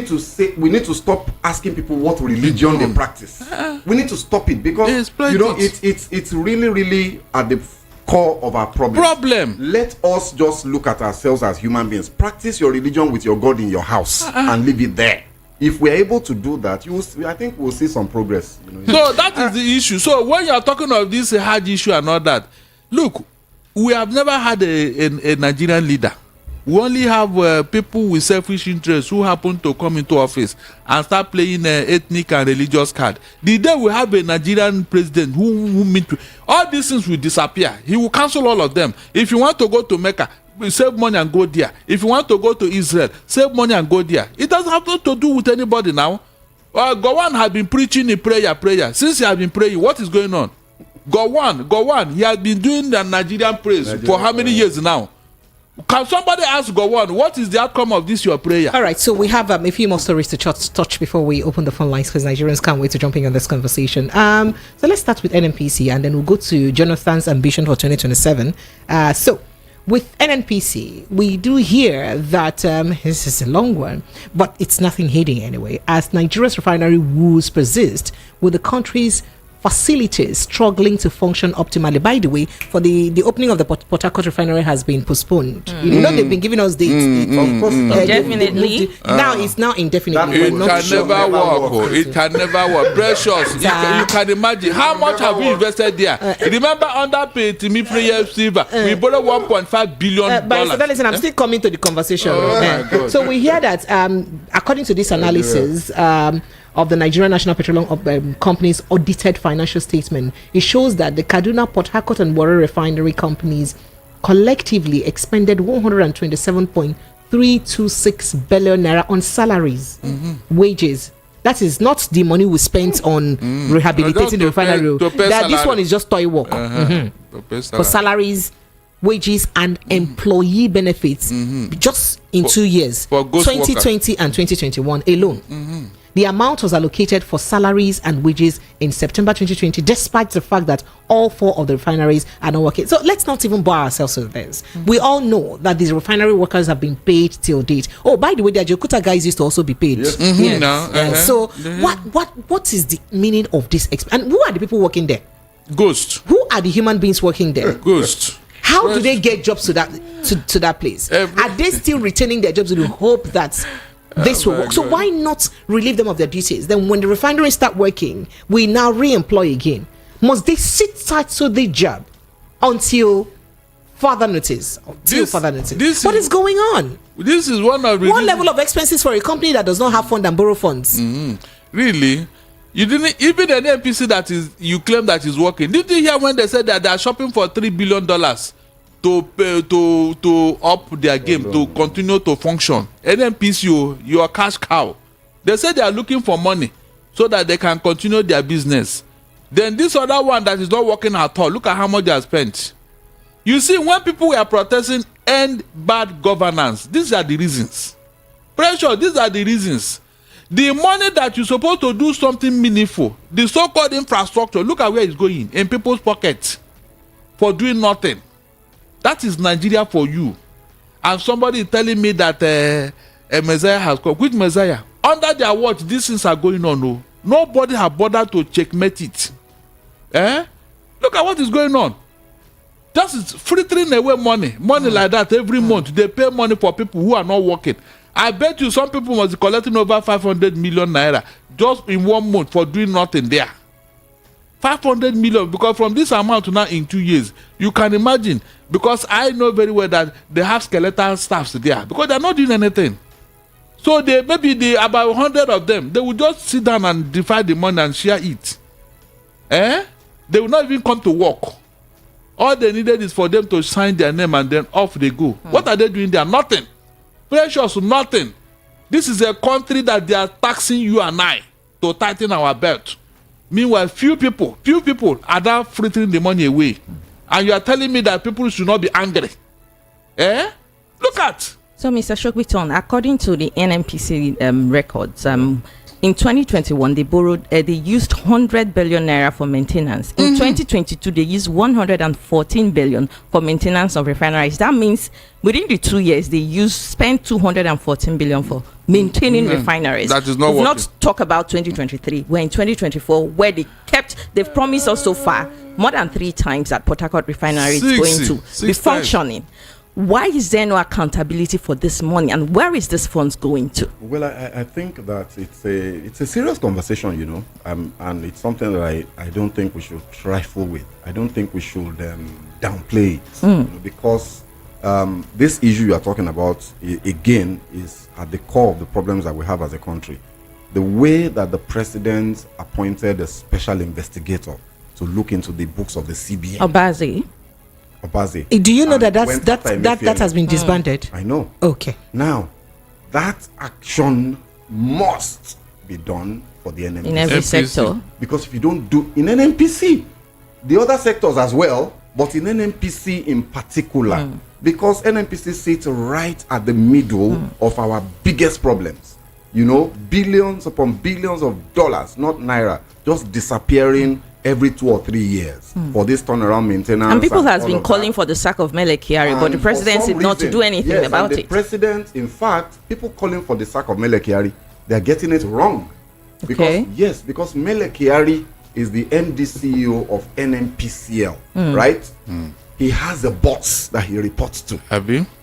to stop asking people what religion they practice. We need to stop it because it's really at the core of our problem. Let us just look at ourselves as human beings. Practice your religion with your God in your house and leave it there. If we're able to do that, I think we'll see some progress. So that is the issue. So when you're talking of this Hajj issue and all that, look, we have never had a Nigerian leader. We only have people with selfish interests who happen to come into office and start playing ethnic and religious card. The day we have a Nigerian president who meet all these things will disappear. He will cancel all of them. If you want to go to Mecca, save money and go there. If you want to go to Israel, save money and go there. It doesn't have to do with anybody now. Gowon has been preaching in prayer. Since he has been praying, what is going on? Gowon, he has been doing the Nigerian praise for how many years now? Can somebody ask Gowon, what is the outcome of this your prayer? All right, so we have a few more stories to touch before we open the phone lines because Nigerians can't wait to jump in on this conversation. So let's start with NNPC and then we'll go to Jonathan's ambition for 2027. So with NNPC, we do hear that this is a long one, but it's nothing hidden anyway, as Nigeria's refinery woes persist with the country's facilities struggling to function optimally. By the way, for the opening of the Port Harcourt refinery has been postponed. You know, they've been giving us dates. Indefinitely. Now it's now indefinitely. It can never work. It can never work. Precious. You can imagine how much have we invested there. Remember under Timifrey Silver, we borrowed $1.5 billion. But listen, I'm still coming to the conversation. So we hear that according to this analysis of the Nigerian National Petroleum Company's audited financial statement, it shows that the Kaduna, Port Harcourt and Warri refinery companies collectively expended 127.326 billion naira on salaries, wages. That is not the money we spent on rehabilitating the refinery. This one is just toy work for salaries, wages and employee benefits just in 2 years, 2020 and 2021 alone. The amount was allocated for salaries and wages in September 2020, despite the fact that all 4 of the refineries are not working. So let's not even bore ourselves with this. We all know that these refinery workers have been paid till date. Oh, by the way, the Ajaokuta guys used to also be paid. So what is the meaning of this? And who are the people working there? Ghost. Who are the human beings working there? Ghost. How do they get jobs to that place? Are they still retaining their jobs in the hope that this will work? So why not relieve them of their duties? Then when the refineries start working, we now re-employ again. Must they sit tight to the job until further notice? What is going on? This is one of one level of expenses for a company that does not have fund and borrow funds. Really? You didn't even an NPC that is you claim that is working. Did you hear when they said that they are shopping for $3 billion to up their game, to continue to function? NPC, your cash cow. They said they are looking for money so that they can continue their business. Then this other one that is not working at all, look at how much they have spent. You see, when people were protesting end bad governance, these are the reasons. Pressure, these are the reasons. The money that you're supposed to do something meaningful, the so-called infrastructure, look at where it's going, in people's pockets for doing nothing. That is Nigeria for you. And somebody is telling me that a Messiah has come. Which Messiah? Under their watch, these things are going on. No? Nobody has bothered to checkmate it. Look at what is going on. That is frittering away money like that every month. They pay money for people who are not working. I bet you some people must be collecting over 500 million naira just in 1 month for doing nothing there. 500 million, because from this amount to now in 2 years, you can imagine, because I know very well that they have skeletal staffs there because they're not doing anything. So maybe about 100 of them, they will just sit down and divide the money and share it. They will not even come to work. All they needed is for them to sign their name and then off they go. What are they doing there? Nothing. Precious, nothing. This is a country that they are taxing you and I to tighten our belt. Meanwhile, few people are now frittering the money away. And you are telling me that people should not be angry. Look at. So, Mr. Shokwiton, according to the NNPC records, in 2021, they used 100 billion naira for maintenance. In 2022, they used 114 billion for maintenance of refineries. That means within the 2 years, they spent 214 billion for maintaining refineries. That is not We've working. not talk about 2023. We're in 2024, where they've promised us so far more than 3 times that Port Harcourt refinery is going to be functioning. Why is there no accountability for this money, and where is this funds going to? Well, I think that it's a serious conversation, and it's something that I don't think we should trifle with. I don't think we should downplay it, because this issue you are talking about, again, is at the core of the problems that we have as a country. The way that the president appointed a special investigator to look into the books of the CBN. Obaze. Do you know that has been disbanded? I know. Okay. Now, that action must be done for the NNPC. In every sector. Because if you don't do in NNPC, the other sectors as well, but in NNPC in particular, because NNPC sits right at the middle of our biggest problems. Billions upon billions of dollars, not naira, just disappearing every 2 or 3 years for this turnaround maintenance. And people has been calling for the sack of Mele Kyari, but the president said not to do anything about it. The president, in fact, people calling for the sack of Mele Kyari, they are getting it wrong. Because Mele Kyari is the MD CEO of NNPCL, right? He has a boss that he reports to.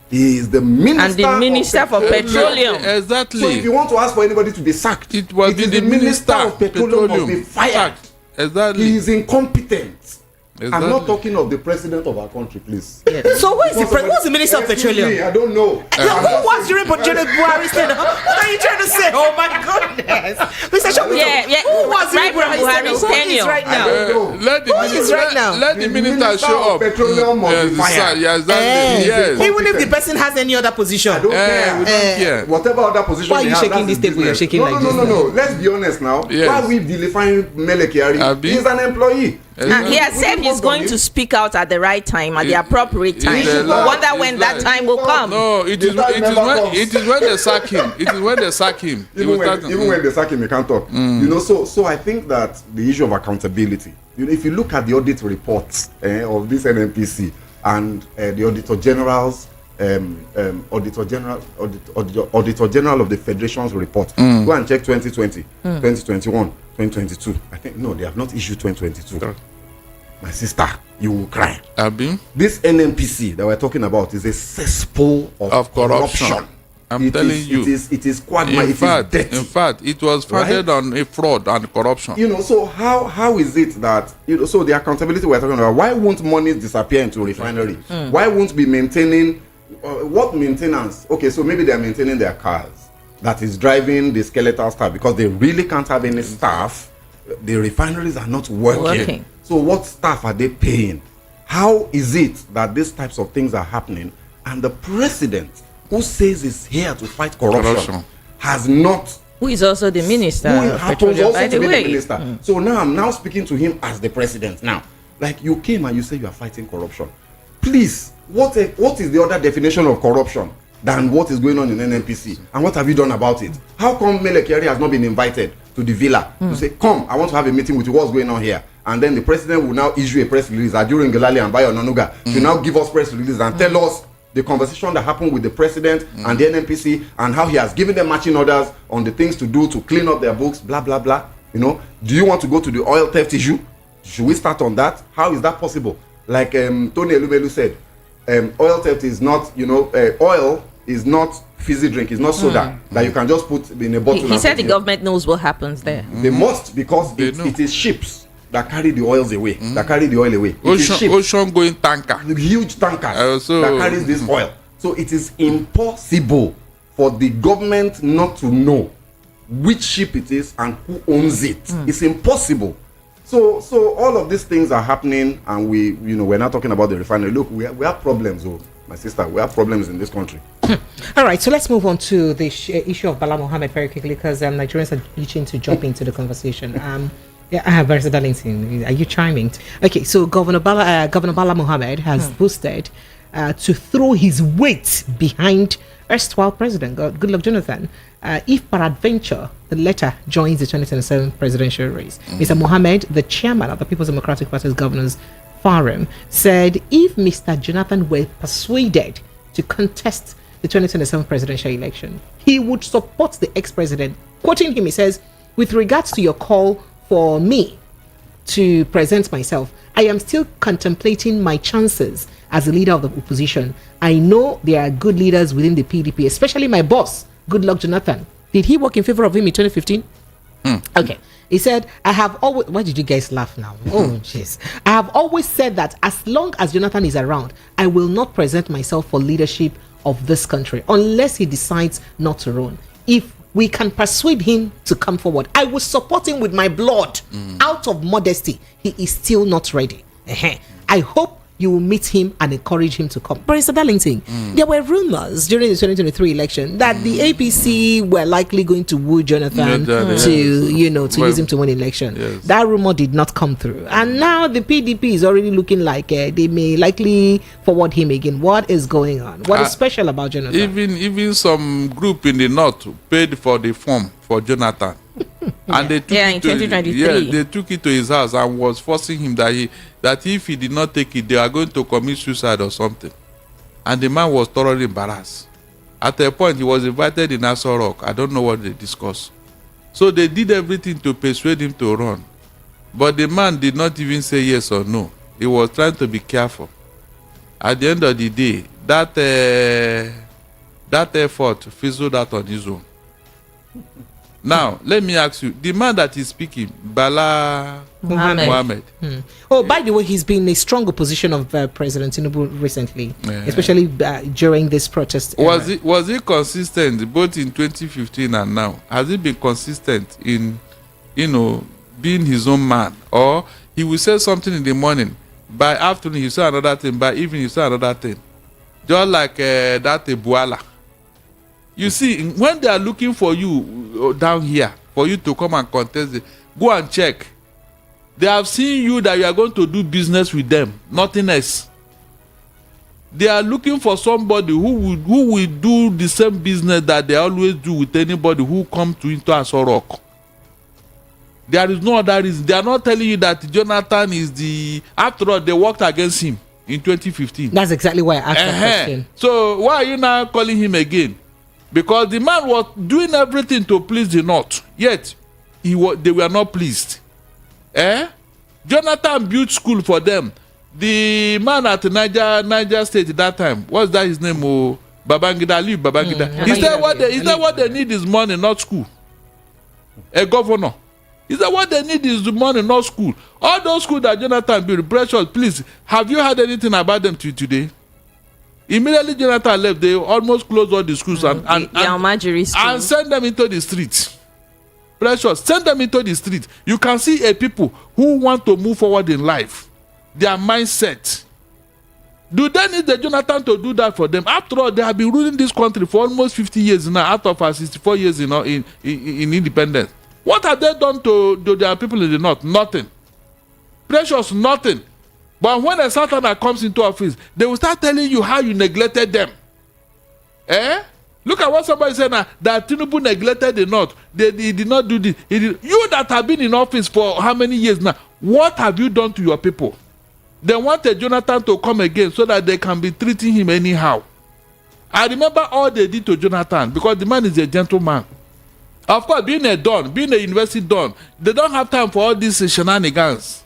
He is the minister, and the minister for petroleum. Exactly. So if you want to ask for anybody to be sacked, it was the minister of petroleum must be fired. Exactly. He is incompetent. Exactly. I'm not talking of the president of our country, please. So who's the minister of petroleum? I don't know. Who was during Buhari's tenure? What are you trying to say? Oh my goodness, Mr. Shop. Who was during Buhari's tenure? Right now. Let the minister show up. Petroleum must be fired. Yes. Even if the person has any other position. I don't care. We don't care. Whatever other position. Why are you shaking this table? You're shaking like this. No. Let's be honest now. Yes. Why we vilifying Mele Kyari? He's an employee. And he has said he's going to speak out at the right time, at the appropriate time. Wonder when that time will come. No, it is when they sack him. It is when they sack him. Even when they sack him, he can't talk. You know, so I think that the issue of accountability. You know, if you look at the audit reports of this NNPC and the Auditor General's Auditor General of the Federation's report, go and check 2020, 2021. 2022. I think no, they have not issued 2022. My sister, you will cry. This NNPC that we're talking about is a cesspool of corruption. I'm telling you, it is quagmire. In fact, it was founded on a fraud and corruption. You know, so how is it that so the accountability we're talking about? Why won't money disappear into refinery? Why won't be maintaining what maintenance? Okay, so maybe they're maintaining their cars. That is driving the skeletal staff because they really can't have any staff. The refineries are not working. So what staff are they paying? How is it that these types of things are happening and the president who says is here to fight corruption has not, who is also the minister, who happens also by to the be way. the minister. So now I'm now speaking to him as the president now. Like you came and you say you are fighting corruption. Please, what is the other definition of corruption than what is going on in NNPC? And what have you done about it? How come Mele Kyari has not been invited to the villa to say, come, I want to have a meeting with you, what's going on here? And then the president will now issue a press release, Ajuru Ngelale and Bayo Onanuga, to now give us press release and tell us the conversation that happened with the president and the NNPC and how he has given them marching orders on the things to do to clean up their books, blah, blah, blah. You know, do you want to go to the oil theft issue? Should we start on that? How is that possible? Like Tony Elumelu said, oil theft is not, oil is not fizzy drink, it's not soda that you can just put in a bottle. He said the government knows what happens there. They must, because it is ships that carry the oils away, that carry the oil away. Ocean going tanker. Huge tankers that carries this oil. So it is impossible for the government not to know which ship it is and who owns it. It's impossible. So all of these things are happening, and we're not talking about the refinery. Look, we have problems, my sister. We have problems in this country. All right, so let's move on to the issue of Bala Mohammed very quickly, because Nigerians are itching to jump into the conversation. Barrister Darlington, are you chiming? Okay, so Governor Bala Mohammed has boosted to throw his weight behind erstwhile President Goodluck Jonathan if peradventure the latter joins the 2027 presidential race. Mr. Mohammed, the chairman of the People's Democratic Party's Governors Forum, said if Mr. Jonathan were persuaded to contest the 2027 presidential election, he would support the ex-president. Quoting him, he says, "With regards to your call for me to present myself, I am still contemplating my chances as a leader of the opposition. I know there are good leaders within the PDP, especially my boss, Goodluck Jonathan." Did he work in favor of him in 2015? Okay. He said, I have always... Why did you guys laugh now? Oh, jeez. I have always said that as long as Jonathan is around, I will not present myself for leadership of this country unless he decides not to run. If we can persuade him to come forward, I will support him with my blood. Out of modesty, he is still not ready. I hope you will meet him and encourage him to come. Barrister Darlington, there were rumors during the 2023 election that the APC were likely going to woo Jonathan to use him to win election. Yes. That rumor did not come through. And now the PDP is already looking like they may likely forward him again. What is going on? What is special about Jonathan? Even some group in the north paid for the form for Jonathan. And they took in 2023. They took it to his house and was forcing him that if he did not take it, they are going to commit suicide or something. And the man was thoroughly embarrassed. At a point, he was invited in Aso Rock. I don't know what they discussed. So they did everything to persuade him to run. But the man did not even say yes or no. He was trying to be careful. At the end of the day, that effort fizzled out on his own. Now, let me ask you, the man that is speaking, Bala Mohammed. Oh, by the way, he's been in a strong opposition of President Tinubu recently, especially during this protest. Was he consistent both in 2015 and now? Has he been consistent in, being his own man? Or he will say something in the morning, by afternoon he say another thing, by evening he say another thing. Just like that Ebuala. You see, when they are looking for you down here, for you to come and contest, go and check. They have seen you that you are going to do business with them, nothing else. They are looking for somebody who will do the same business that they always do with anybody who comes into Aso Rock. There is no other reason. They are not telling you that Jonathan is the... After all, they worked against him in 2015. That's exactly why I asked that question. So why are you now calling him again? Because the man was doing everything to please the North, yet they were not pleased. Jonathan built school for them. The man at Niger State at that time, what's that his name? Babangida, Ali Babangida. He said what they need is money, not school. A governor. He said what they need is the money, not school. All those schools that Jonathan built, Precious, please, have you heard anything about them till today? Immediately Jonathan left, they almost closed all the schools and send them into the streets. Precious, send them into the street. You can see a people who want to move forward in life. Their mindset. Do they need the Jonathan to do that for them? After all, they have been ruling this country for almost 50 years now, out of our 64 years in independence. What have they done to their people in the North? Nothing. Precious, nothing. But when a Southerner comes into office, they will start telling you how you neglected them. Look at what somebody said now, that Tinubu neglected the North. He did not do this. You that have been in office for how many years now, what have you done to your people? They wanted Jonathan to come again so that they can be treating him anyhow. I remember all they did to Jonathan because the man is a gentleman. Of course, being a don, being a university don, they don't have time for all these shenanigans.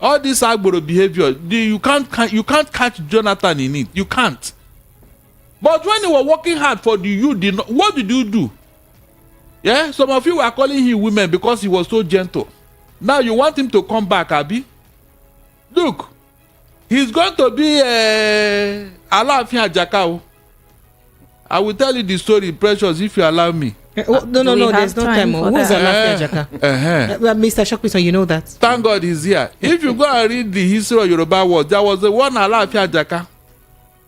All this agboro behavior, you can't catch Jonathan in it. You can't. But when you were working hard for the youth, what did you do? Some of you were calling him women because he was so gentle. Now you want him to come back, Abi? Look, he's going to be Alaafin Ajaka. I will tell you the story, Precious, if you allow me. No, there's no time. Who's Alaafin Ajaka? Mr. Shokpison, you know that. Thank God he's here. If you go and read the history of Yoruba words, there was one Alaafin Ajaka.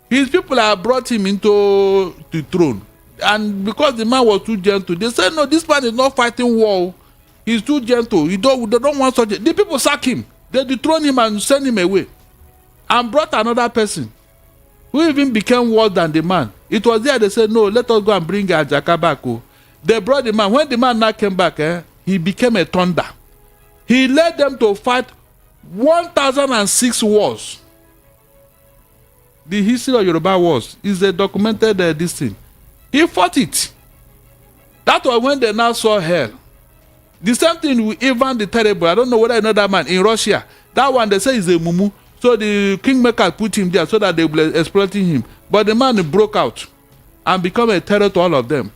His people have brought him into the throne. And because the man was too gentle, they said, no, this man is not fighting war. He's too gentle. They don't want such a... The people sack him. They dethrone him and send him away. And brought another person who even became worse than the man. It was there they said, no, let us go and bring Ajaka back. They brought the man. When the man now came back, he became a thunder. He led them to fight 1006 wars. The history of Yoruba wars is a documented this thing. He fought it. That was when they now saw hell. The same thing with Ivan the Terrible. I don't know whether you know that man in Russia. That one they say is a mumu. So the kingmaker put him there so that they were exploiting him. But the man broke out and become a terror to all of them.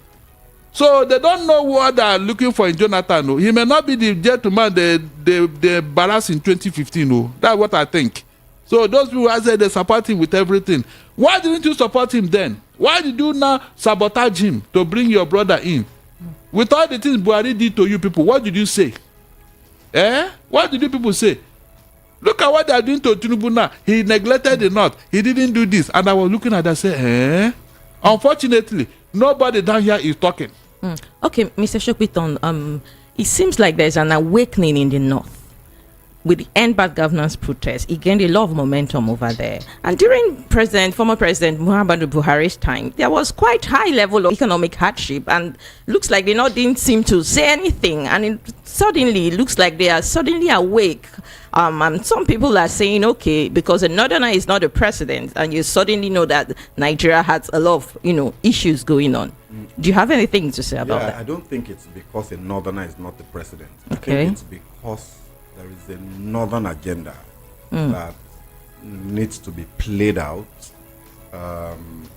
So they don't know what they are looking for in Jonathan. No. He may not be the gentleman they embarrassed in 2015. No. That's what I think. So those people I said they support him with everything. Why didn't you support him then? Why did you now sabotage him to bring your brother in? With all the things Buhari did to you people, what did you say? What did you people say? Look at what they are doing to Tinubu now. He neglected the North. He didn't do this. And I was looking at that and say, Unfortunately, nobody down here is talking. Okay, Mr. Shokpiton, it seems like there's an awakening in the North. With the End Bad Governance protest, it gained a lot of momentum over there. And during former President Muhammad Buhari's time, there was quite high level of economic hardship, and looks like they didn't seem to say anything. And it looks like they are suddenly awake. And some people are saying, okay, because a Northerner is not a president, and you suddenly know that Nigeria has a lot of issues going on. Do you have anything to say about that? I don't think it's because a Northerner is not the president. I Okay. think it's because there is a northern agenda that needs to be played out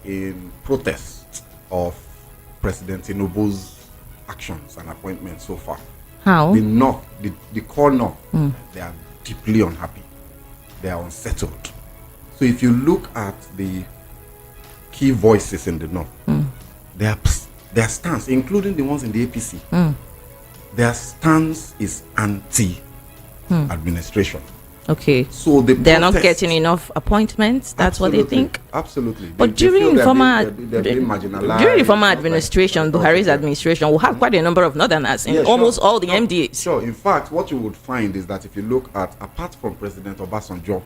in protest of President Tinubu's actions and appointments so far. How? The North, the core North, they are deeply unhappy. They are unsettled. So if you look at the key voices in the North, their stance, including the ones in the APC, their stance is anti-administration. Okay. So they're not getting enough appointments. That's what they think. Absolutely. But during the former administration, Buhari's administration, we have quite a number of northerners in almost all the MDAs. Sure. In fact, what you would find is that if you look at, apart from President Obasanjo,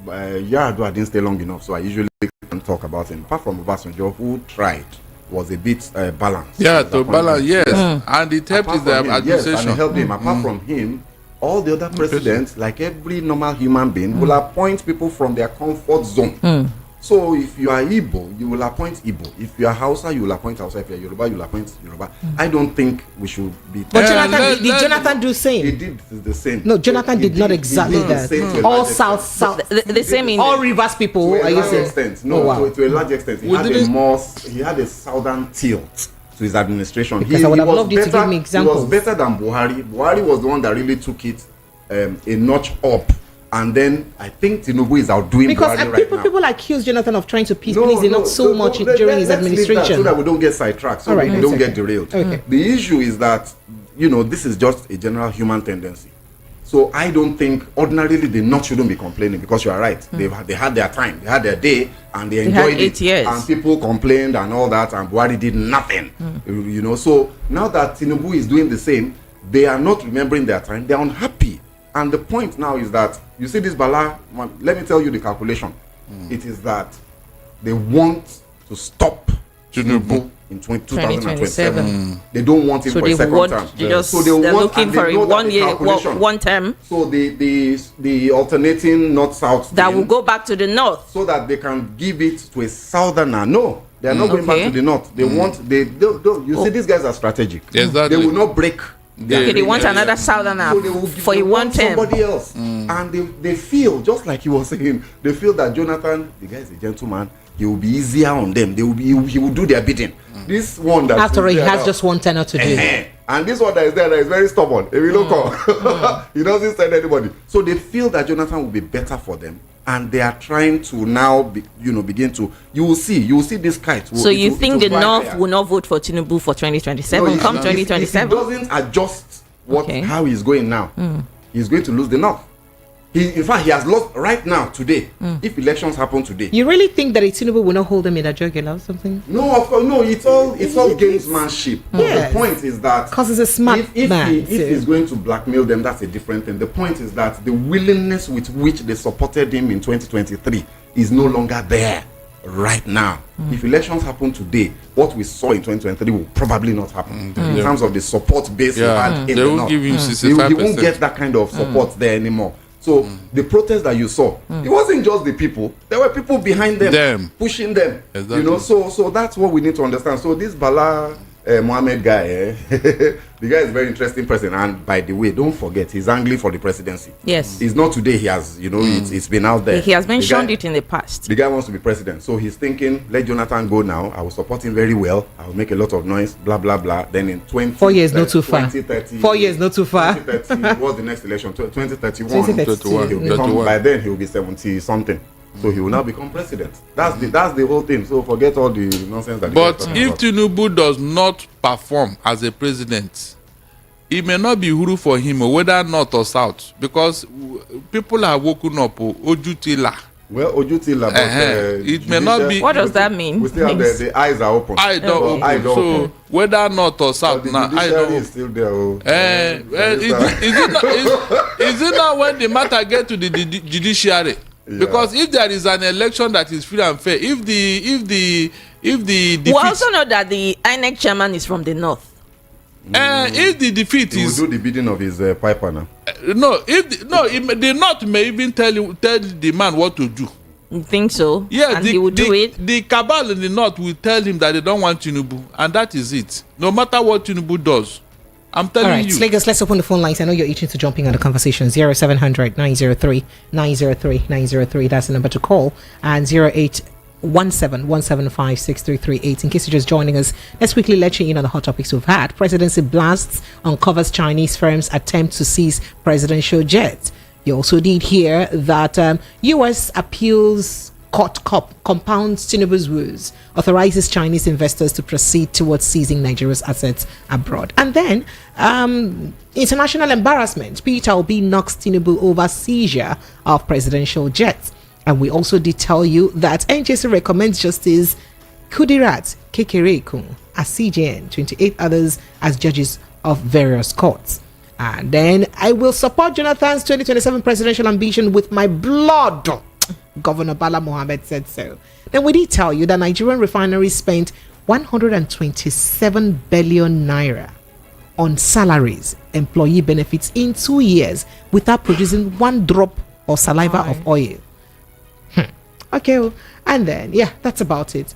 Yar'Adua didn't stay long enough, so I usually can't talk about him. Apart from Obasanjo, who tried, was a bit balanced. Yeah, to balance, yes. And it helped his administration. Yes, and it helped him. Apart from him, all the other presidents, like every normal human being, will appoint people from their comfort zone. So if you are Igbo, you will appoint Igbo. If you are Hausa, you will appoint Hausa. If you are Yoruba, you will appoint Yoruba. I don't think we should be... But Jonathan, did Jonathan do the same? He did the same. No, Jonathan did not exactly that. All South. The same in... All Rivers people, to are a you large saying? extent. No, to a large extent. He had a southern tilt to his administration. Because I would have loved you to give me examples. He was better than Buhari. Buhari was the one that really took it a notch up, and then I think Tinubu is outdoing because Buhari right now. People accuse Jonathan of trying to please not so much during his administration, so that we don't get sidetracked, so we don't get derailed. Okay. The issue is that this is just a general human tendency. So I don't think ordinarily the North shouldn't be complaining, because you are right. They had their time, they had their day, and they enjoyed had 8 years. And people complained and all that, and Buhari did nothing. So now that Tinubu is doing the same, they are not remembering their time. They are unhappy. And the point now is that, you see this Bala, let me tell you the calculation. It is that they want to stop Tinubu in 2027. They don't want him for a second term. So they're looking for a 1 year, one term. So the alternating north-south that will go back to the north. So that they can give it to a southerner. No, they are not going back to the north. They want, you see, these guys are strategic. Exactly. They will not break. They want another southerner for a one term. Somebody else, and they feel, just like he was saying, they feel that Jonathan, the guy is a gentleman. He will be easier on them. He will do their bidding. This one that after all, he has just one tenor to do. And this one that is very stubborn. If you look he doesn't send anybody. So they feel that Jonathan will be better for them, and they are trying to now begin to. You will see this kite. So you think the North will not vote for Tinubu for 2027? Come 2027, if he doesn't adjust how he's going now, he's going to lose the North. In fact, he has lost right now, today. If elections happen today. You really think that Tinubu will not hold them in a jugular or something? No, of course, no. It's all gamesmanship. Yes. The point is that because he's a smart man. If he's going to blackmail them, that's a different thing. The point is that the willingness with which they supported him in 2023 is no longer there right now. If elections happen today, what we saw in 2023 will probably not happen in terms of the support base he had in the North. Give him 65%. He won't get that kind of support there anymore. So the protest that you saw, it wasn't just the people. There were people behind them. Pushing them. Exactly. So that's what we need to understand. So this Bala Mohammed guy, the guy is a very interesting person. And by the way, don't forget, he's angling for the presidency. Yes. It's not today. He has, it's been out there. He has mentioned it in the past. The guy wants to be president. So he's thinking, let Jonathan go now. I will support him very well. I will make a lot of noise, blah, blah, blah. Then in 4 years, not too far. 2030. 4 years, not too far. 2030, what's the next election? 2031. By then, he will be 70-something. So he will now become president. That's the whole thing. So forget all the nonsense that. But if Tinubu does not perform as a president, it may not be huru for him, whether north or south, because people are woken up. Ojutila. Well, Ojutila, but it may not be. What does that mean? We still have the eyes are open. Eyes don't open. So whether north or south, now I don't. Is still there. Is it not when the matter get to the judiciary? Yeah. Because if there is an election that is free and fair, if the defeat, we also know that the INEC chairman is from the north. If the defeat he will do the bidding of his piper now. The north may even tell the man what to do. You think so? Yeah, and he will do it. The cabal in the north will tell him that they don't want Tinubu, and that is it. No matter what Tinubu does, I'm telling All right, you. Lagos, let's open the phone lines. I know you're itching to jumping on the conversation. 0700 903 903 903. That's the number to call. And 0817-175-6338. In case you're just joining us, let's quickly let you in on the hot topics we've had. Presidency blasts uncovers Chinese firms attempt to seize presidential jets. You also did hear that U.S. appeals court compounds Tinubu's woes, authorizes Chinese investors to proceed towards seizing Nigeria's assets abroad. And then international embarrassment. Peter Obi knocks Tinubu over seizure of presidential jets. And we also did tell you that NJC recommends Justice Kudirat Kekereekun as CJN, 28 others as judges of various courts. And then I will support Jonathan's 2027 presidential ambition with my blood. Governor Bala Mohammed said so. Then we did tell you that Nigerian Refinery spent 127 billion naira on salaries, employee benefits in 2 years without producing one drop of saliva of oil. Okay, and then that's about it.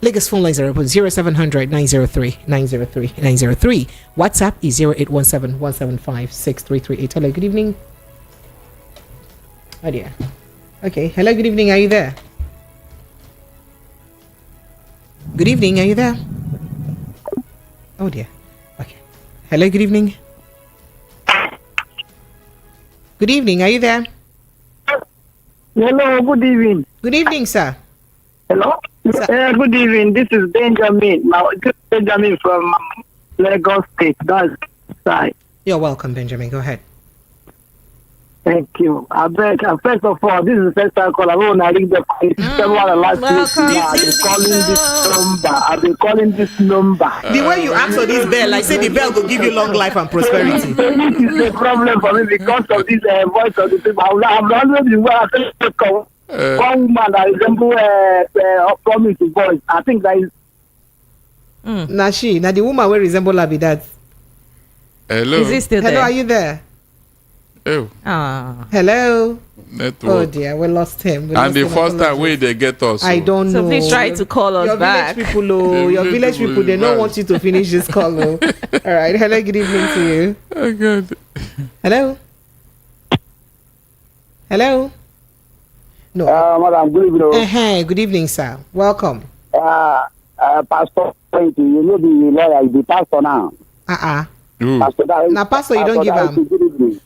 Lagos phone lines are open 0700 903 903 903. WhatsApp is 0817 175 6338. Hello, good evening. Oh dear. Okay, hello, good evening. Are you there? Good evening. Are you there? Oh dear. Okay. Hello, good evening. Good evening. Are you there? Hello, good evening. Good evening, sir. Hello? Good evening. This is Benjamin. This is Benjamin from Lagos State. That's right. You're welcome, Benjamin. Go ahead. Thank you. I beg. First of all, this is the first time call. I want to ring the I've been calling this number. The way you answer this bell, I say the bell will give you long life and prosperity. This is a problem for me because of this voice of the people. I'm always been where I one woman that resembles promise voice. I think that is. Now the woman will resemble her be that. Hello. Is he still there? Hello, are you there? Oh. Hello. Network. Oh dear, we lost him. And the first time where they get us. I don't know. So please try to call us back. Village people, your village people, they don't want you to finish this call. All right. Hello, good evening to you. Oh God. Hello. Hello. No. Madam, good evening. Good evening, sir. Welcome. Pastor, you know the lawyer, the pastor now. Pastor, now, pastor, you don't give him. Good evening.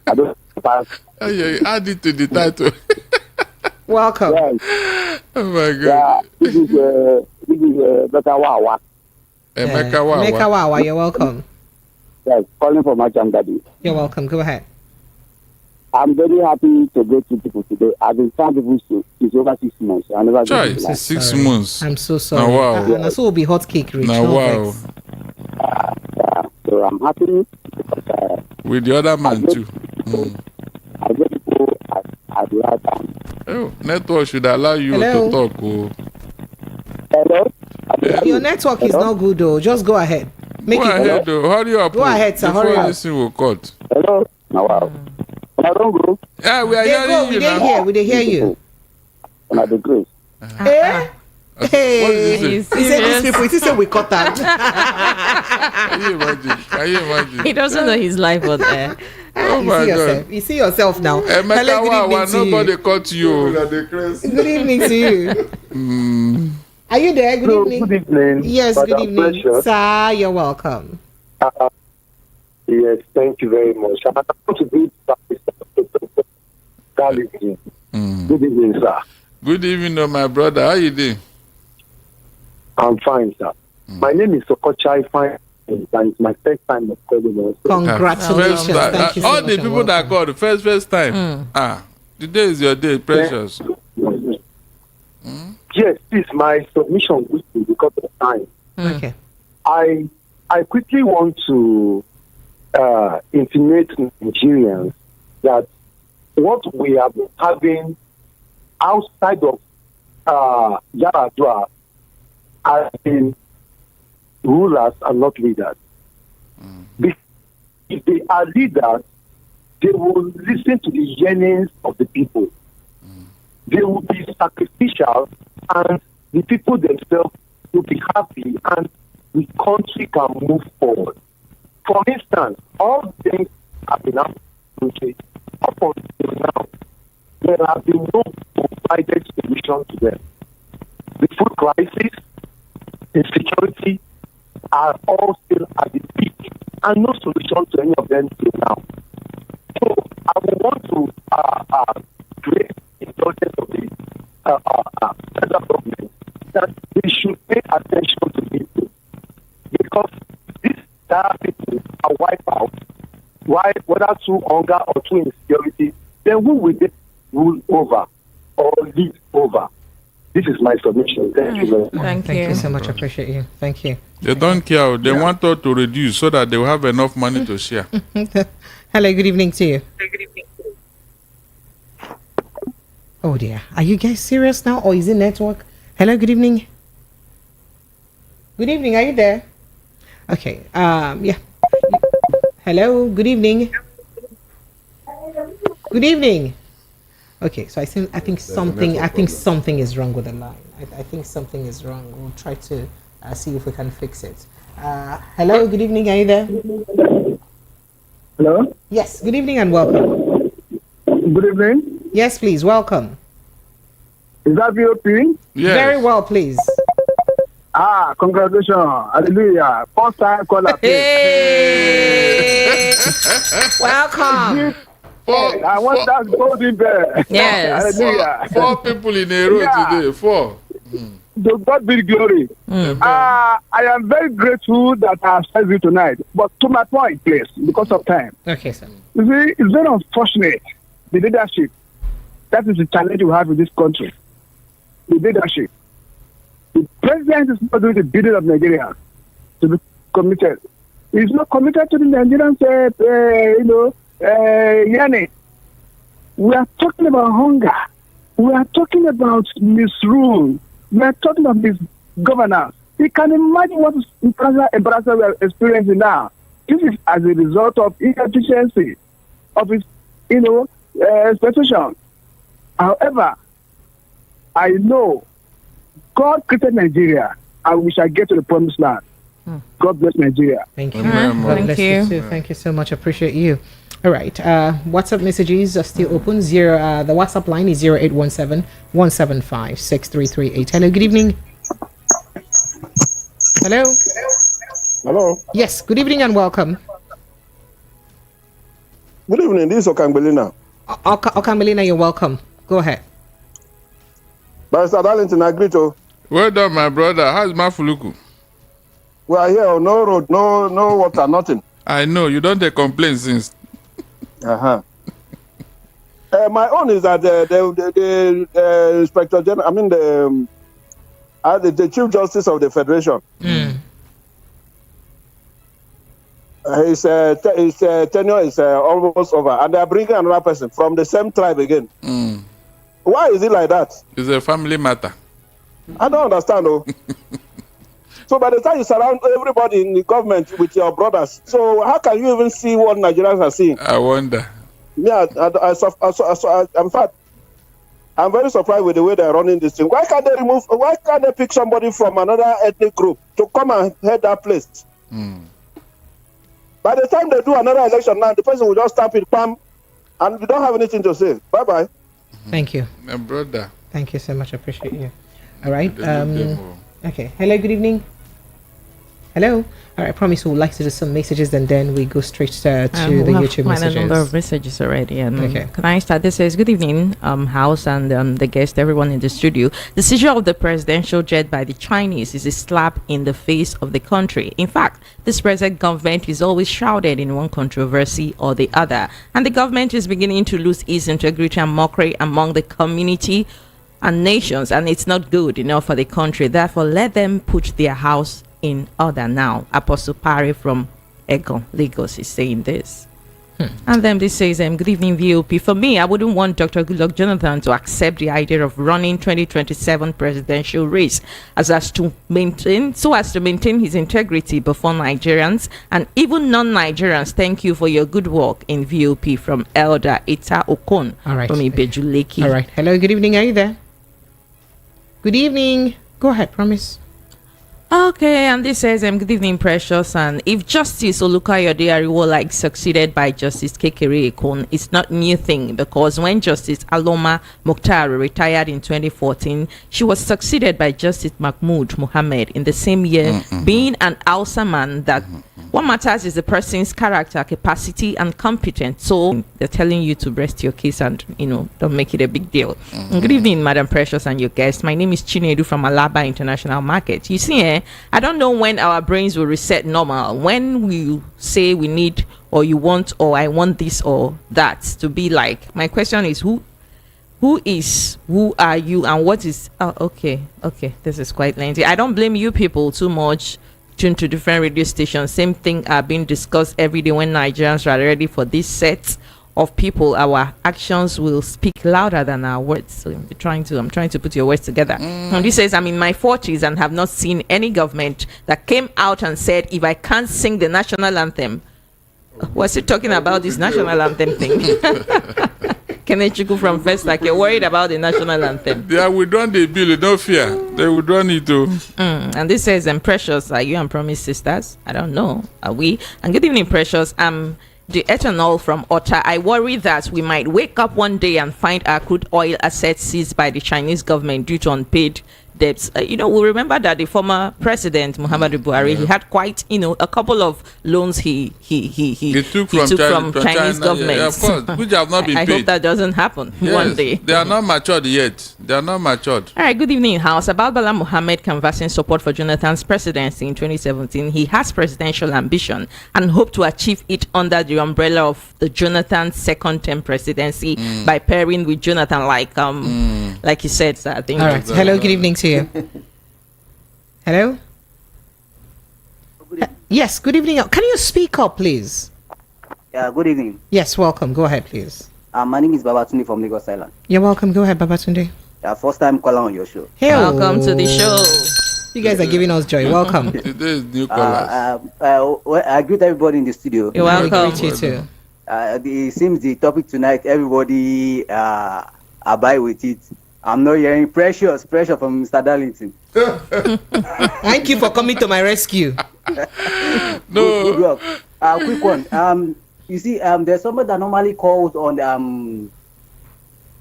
I don't pass. Add it to the title. Welcome. Yes. Oh my God. Yeah, this is Emeka Wawa. Emeka Wawa. Emeka Wawa, you're welcome. Yes, calling from Achangadi. You're welcome. Go ahead. I'm very happy to go to people today. I've been trying to it's over 6 months. I never Try 6 months. I'm so sorry. Now, wow. And so will be hot cake rich. Now, wow. So I'm happy. With the other man too. I just go at the right time. Oh, network should allow you to talk. Oh. Hello? Your network is not good though. Just go ahead. Go ahead though. Hurry up. Go ahead, sir. Hurry up. This thing will cut. Hello? Now, wow. I don't go. Yeah, we are hearing you now. We hear you. And I the grace. Hey, he said these people, it is we cut that. Can you imagine? He doesn't know his life on air. Oh my God. You see yourself now. Hello, good evening to nobody caught you. Good evening to you. Are you there? Good evening. Good evening. Yes, good evening. Sir, you're welcome. Yes, thank you very much. I want to be Good evening, sir. Good evening, my brother. How you doing? I'm fine, sir. My name is Sokochai Fine, and it's my first time of calling. Congratulations. Thank you so all much the people that called the first time. Today is your day, precious. Yes, this is my submission with you because of time. Okay. I quickly want to intimate Nigerians that what we are having outside of Yaradua has been rulers and not leaders. If they are leaders, they will listen to the yearnings of the people. They will be sacrificial, and the people themselves will be happy, and the country can move forward. For instance, all things have been up until now. There have been no provided solution to them. The food crisis, insecurity are all still at the peak, and no solution to any of them till now. So I would want to create indulgence of the federal government that they should pay attention to people, because these people are wiped out. Why, whether through hunger or through insecurity, then who will they rule over or lead over? This is my submission. Thank you very much. Thank you so much. I appreciate you. Thank you. They don't care. They want us to reduce so that they will have enough money to share. Hello, good evening to you. Oh dear. Are you guys serious now, or is it network? Hello, good evening. Good evening, are you there? Okay. Yeah. Hello, good evening. Good evening. Okay, so I think something is wrong with the line. I think something is wrong. We'll try to see if we can fix it. Hello, good evening. Are you there? Hello? Yes, good evening and welcome. Good evening. Yes, please, welcome. Is that VOP? Yes. Very well, please. Congratulations. Hallelujah. First time caller. Hey! Welcome. I want that golden bear. Yes. Hallelujah. Four people in a row today. Four. To God be the glory. I am very grateful that I have said you tonight. But to my point, please, because of time. Okay, sir. You see, it's very unfortunate. The leadership. That is the challenge we have in this country. The leadership. The president is not doing the bidding of Nigeria to be committed. He's not committed to the Nigerians, yearning. We are talking about hunger. We are talking about misrule. We are talking about misgovernance. You can imagine what embarrassment we are experiencing now. This is as a result of inefficiency of his, expectation. However, I know God created Nigeria, and we shall get to the promised land. God bless Nigeria. Thank you. God bless you too. Thank you so much. Appreciate you. All right. WhatsApp messages are still open. The WhatsApp line is 0817-175-6338. Hello. Good evening. Hello. Hello. Yes. Good evening and welcome. Good evening. This is Okambelina. Okambelina, you're welcome. Go ahead. Barrister Darlington, Agrito. Well done, my brother. How's Mafuluku? We are here. No road, no water, nothing. I know. You don't take complaints since. My own is that the Inspector General, the Chief Justice of the Federation, his tenure is almost over, and they are bringing another person from the same tribe again. Why is it like that? It's a family matter. I don't understand, though. So by the time you surround everybody in the government with your brothers, so how can you even see what Nigerians are seeing? I wonder. Yeah, in fact, I'm very surprised with the way they're running this thing. Why can't they pick somebody from another ethnic group to come and head that place? By the time they do another election now, the person will just stamp it, bam, and you don't have anything to say. Bye-bye. Thank you. My brother. Thank you so much. I appreciate you. All right. Okay. Hello, good evening. Hello. All right. I promise we'll like to do some messages and then we go straight to the YouTube messages. A number of messages already. Okay. Can I start? This says, good evening, House and the guest, everyone in the studio. The seizure of the presidential jet by the Chinese is a slap in the face of the country. In fact, this present government is always shrouded in one controversy or the other. And the government is beginning to lose its integrity and mockery among the community and nations. And it's not good enough for the country. Therefore, let them put their house in order now. Apostle Pari from Egon, Lagos is saying this. And then this says, good evening, VOP. For me, I wouldn't want Dr. Goodluck Jonathan to accept the idea of running 2027 presidential race so as to maintain his integrity before Nigerians and even non-Nigerians. Thank you for your good work in VOP from Elder Ita Okon from Ibejuleki. All right. Hello, good evening. Are you there? Good evening. Go ahead, promise. Okay, and this says, good evening, Precious. And if Justice Olukayode Ariwola succeeded by Justice Kekere Ekun, it's not new thing, because when Justice Aloma Mukhtar retired in 2014, she was succeeded by Justice Mahmoud Mohammed in the same year, being an Hausa man. That what matters is the person's character, capacity, and competence. So they're telling you to rest your case and, don't make it a big deal. Good evening, Madam Precious and your guest. My name is Chinedu from Alaba International Market. You see, I don't know when our brains will reset normal. When we say we need, or you want, or I want this or that to be like. My question is, who are you, and what is? Oh, okay. This is quite lengthy. I don't blame you people too much. Tuned to different radio stations, same thing are being discussed every day. When Nigerians are ready for this set of people, our actions will speak louder than our words. So I'm trying to put your words together. And he says, I'm in my 40s and have not seen any government that came out and said, if I can't sing the national anthem. Was he talking about this national anthem thing? Kenechukwu from First, like, you're worried about the national anthem. They are withdrawn the bill, don't fear. They withdrawn it too. And this says, Precious, are you and Promise sisters? I don't know. Are we? And good evening, Precious. The ethanol from Otta. I worry that we might wake up one day and find our crude oil assets seized by the Chinese government due to unpaid debts. We remember that the former president Muhammad Buhari, he had quite a couple of loans he took from Chinese government. Yeah, of course, which have not been paid. I hope that doesn't happen one day. They are not matured yet. All right, good evening, House. About Bala Mohammed canvassing support for Jonathan's presidency in 2017, he has presidential ambition and hope to achieve it under the umbrella of the Jonathan second term presidency by pairing with Jonathan, like he said. So I think. All right. Hello. Good evening to you. Hello. Yes. Good evening. Can you speak up, please? Yeah. Good evening. Yes. Welcome. Go ahead, please. My name is Babatunde from Lagos Island. You're welcome. Go ahead, Babatunde. First time caller on your show. Hey, welcome to the show. You guys are giving us joy. Welcome. Today is new callers. I greet everybody in the studio. You're welcome. Greet you too. It seems the topic tonight, everybody abide with it. I'm not hearing pressure from Mr. Darlington. Thank you for coming to my rescue. Good work. Quick one. You see, there's somebody that normally calls on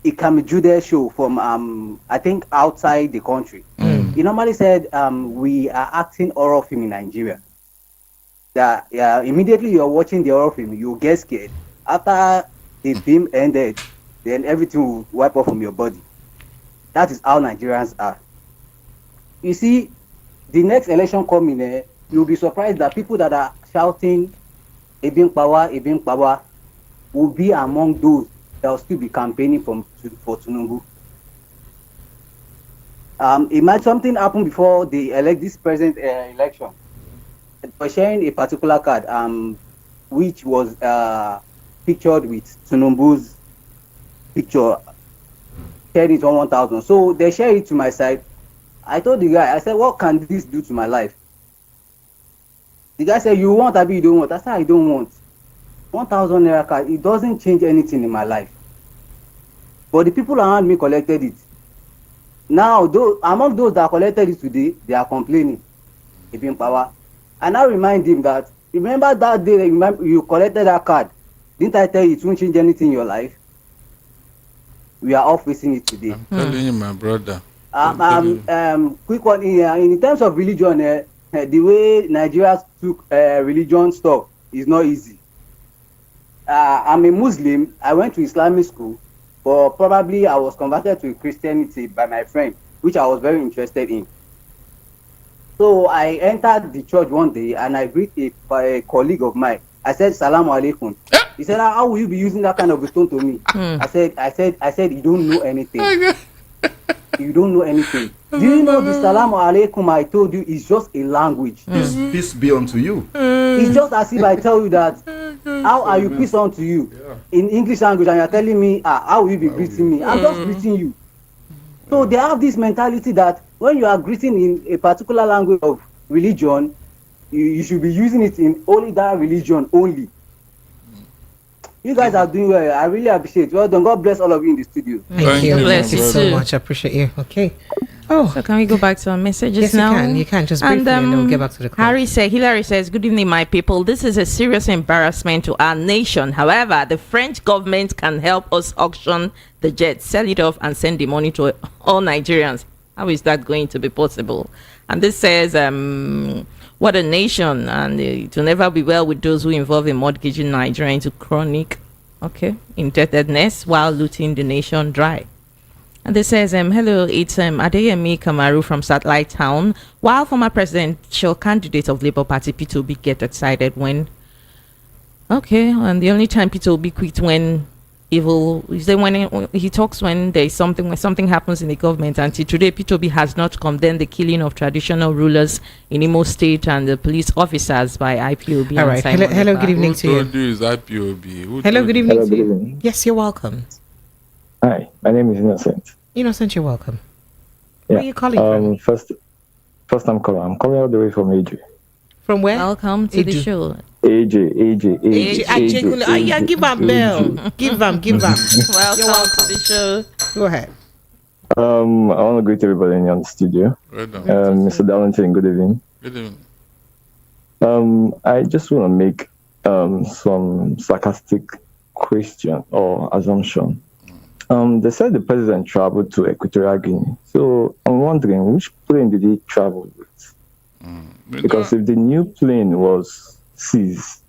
Ikami Jude show from I think outside the country. He normally said we are acting horror film in Nigeria. That immediately you're watching the horror film, you get scared. After the film ended, then everything will wipe off from your body. That is how Nigerians are. You see, the next election coming, you'll be surprised that people that are shouting Ebin Power will be among those that will still be campaigning for Tinubu. Imagine something happened before they elect this present election. They were sharing a particular card, which was pictured with Tinubu's picture. Shared it on 1,000. So they shared it to my side. I told the guy, I said, what can this do to my life? The guy said, you want, Abi, you don't want. I said, I don't want. 1,000 naira card, it doesn't change anything in my life. But the people around me collected it. Now, among those that collected it today, they are complaining. Ebin Power. And I remind him that, remember that day you collected that card. Didn't I tell you it won't change anything in your life? We are all facing it today. I'm telling you, my brother. Quick one, in terms of religion, the way Nigeria took religion stuff is not easy. I'm a Muslim. I went to Islamic school, but probably I was converted to Christianity by my friend, which I was very interested in. So I entered the church one day and I greeted a colleague of mine. I said, Salaam alaikum. He said, how will you be using that kind of a stone to me? I said, you don't know anything. You don't know anything. Do you know the Salaam alaikum I told you is just a language? Peace be unto you. It's just as if I tell you that, how are you, peace unto you? In English language, and you're telling me, how will you be greeting me? I'm just greeting you. So they have this mentality that when you are greeting in a particular language of religion, you should be using it in only that religion only. You guys are doing well. I really appreciate it. Well done. God bless all of you in the studio. Thank you. Thank you so much. I appreciate you. Okay. Oh, so can we go back to our messages yes, now? You can just briefly, and then we'll get back to the call. Hillary says, "Good evening, my people. This is a serious embarrassment to our nation. However, the French government can help us auction the jet, sell it off, and send the money to all Nigerians. How is that going to be possible?" And this says, "What a nation, and it will never be well with those who involve in mortgaging Nigeria into chronic, indebtedness while looting the nation dry." And this says, "Hello, it's Adeyemi Kamaru from Satellite Town. While former presidential candidate of Labour Party Peter Obi get excited when, and the only time Peter Obi quit when evil is when he talks when there is when something happens in the government. Until today, Peter Obi has not condemned the killing of traditional rulers in Imo State and the police officers by IPOB." All right. Hello, good evening to you. Who told you is IPOB? Hello, good evening to you. Yes, you're welcome. Hi, my name is Innocent. Innocent, you're welcome. Yeah. Where are you calling from? First I'm calling all the way from AJ. From where? Welcome to the show. AJ. Yeah, give him bell. Give him. Welcome to the show. Go ahead. I want to greet everybody in the studio. Mr. Darlington, good evening. Good evening. I just want to make some sarcastic question or assumption. They said the president traveled to Equatorial Guinea. So I'm wondering, which plane did he travel with? Because if the new plane was seized,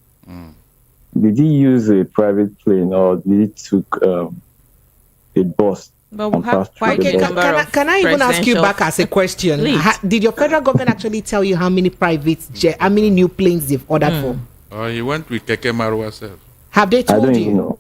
did he use a private plane or did he took a bus? But we have quite a number of can I even ask you back as a question? Did your federal government actually tell you how many how many new planes they've ordered for? He went with Keke Marwa self. Have they told you? I don't even know.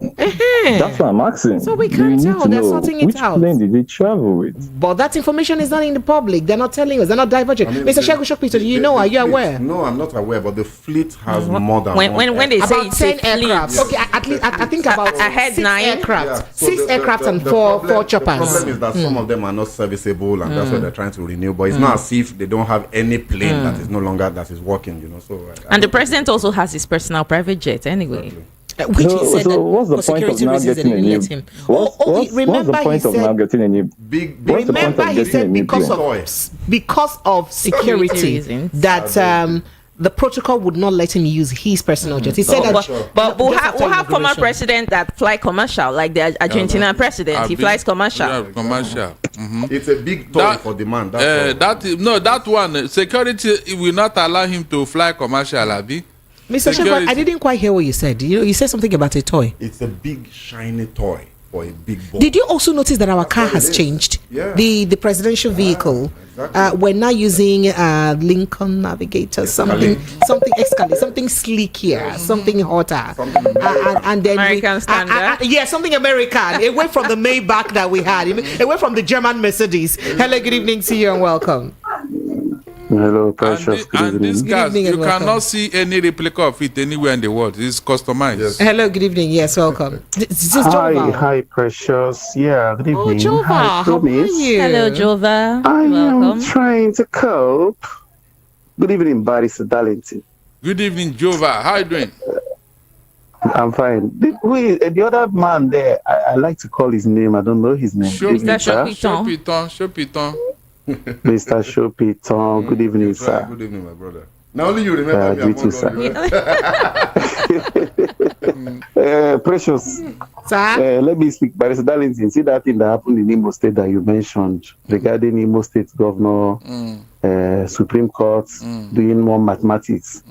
That's what I'm asking. So we can't tell. They're sorting it out. Which plane did they travel with? But that information is not in the public. They're not telling us. They're not diverging. Mr. Shegun Shokpito, do you know? Are you aware? No, I'm not aware. But the fleet has more than when they say about 10 aircraft. Yes. Okay, at least I think about I had 9 aircraft. Yeah. So 6 aircraft and four choppers. The problem is that some of them are not serviceable, and that's why they're trying to renew. But it's not as if they don't have any plane that is no longer working. So. And the president also has his personal private jet anyway. Exactly. Which he said that what's the point of now getting a new? What's the point of now getting a new? Remember, he said because of security that the protocol would not let him use his personal jet. He said but we'll have former president that fly commercial, like the Argentinian president. He flies commercial. Yeah, commercial. It's a big toy for demand. That one security will not allow him to fly commercial, Abi. Mr. Shegun, I didn't quite hear what you said. You said something about a toy. It's a big shiny toy for a big ball. Did you also notice that our car has changed? Yeah. The presidential vehicle. Exactly. We're now using Lincoln Navigator, something Escalade, something sleekier, something hotter, and then American standard. Something American, away from the Maybach that we had, away from the German Mercedes. Hello, good evening to you and welcome. Hello, precious. And this car, you cannot see any replica of it anywhere in the world. It's customized. Yes. Hello, good evening. Yes, welcome. Hi, precious. Yeah, good evening. Oh, Jova, how are you? Hello, Jova. I am trying to cope. Good evening, Barrister Darlington. Good evening, Jova. How are you doing? I'm fine. The other man there, I like to call his name. I don't know his name. Shopiton. Mr. Shopiton, good evening, sir. Good evening, my brother. Now only you remember me. Too, sir. Precious. Sir? Let me speak. Barrister Darlington, see that thing that happened in Imo State that you mentioned regarding Imo State Governor, Supreme Court doing more mathematics.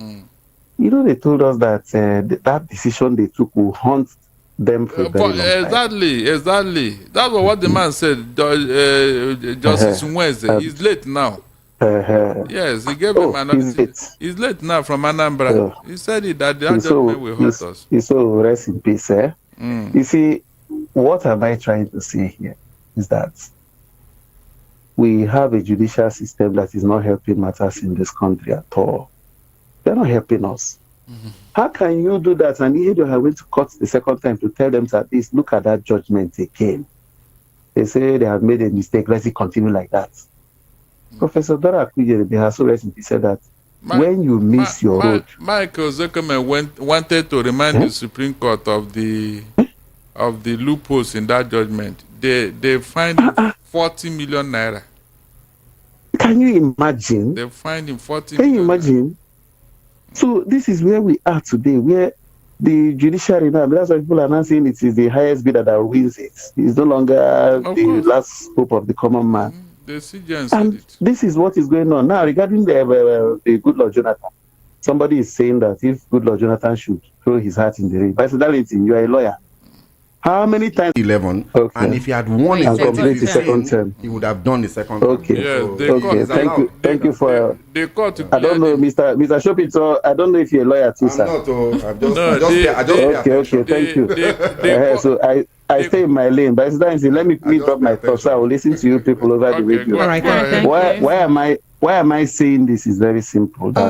They told us that that decision they took will haunt them for very long time. Exactly. That's what the man said. Justice Wednesday. He's late now. Yes, he gave him another. He's late now from Anambra. He said that judgment will hurt us. So rest in peace, eh? You see, what am I trying to say here is that we have a judicial system that is not helping matters in this country at all. They're not helping us. How can you do that? And you are going to court the second time to tell them that this, look at that judgment again. They say they have made a mistake. Let's continue like that. Professor Dora Akujere, they have so recently said that when you miss your road. Michael Zuckerman wanted to remind the Supreme Court of the loopholes in that judgment. They fined 40 million naira. Can you imagine? They find him 40. Can you imagine? So this is where we are today, where the judiciary now, that's why people are now saying it is the highest bidder that wins it. It's no longer the last hope of the common man. And this is what is going on. Now, regarding the good Lord Jonathan, somebody is saying that if good Lord Jonathan should throw his hat in the ring, personality, you are a lawyer. How many times? 11. Okay. And if he had won and complete the second term, he would have done the second term. Okay. Thank you for. I don't know, Mr. Shopito. I don't know if you're a lawyer too, sir. I'm not. Okay. Thank you. So I stay in my lane, but let me drop my thoughts. I will listen to you people over the radio. All right. Why am I saying this? Is very simple. That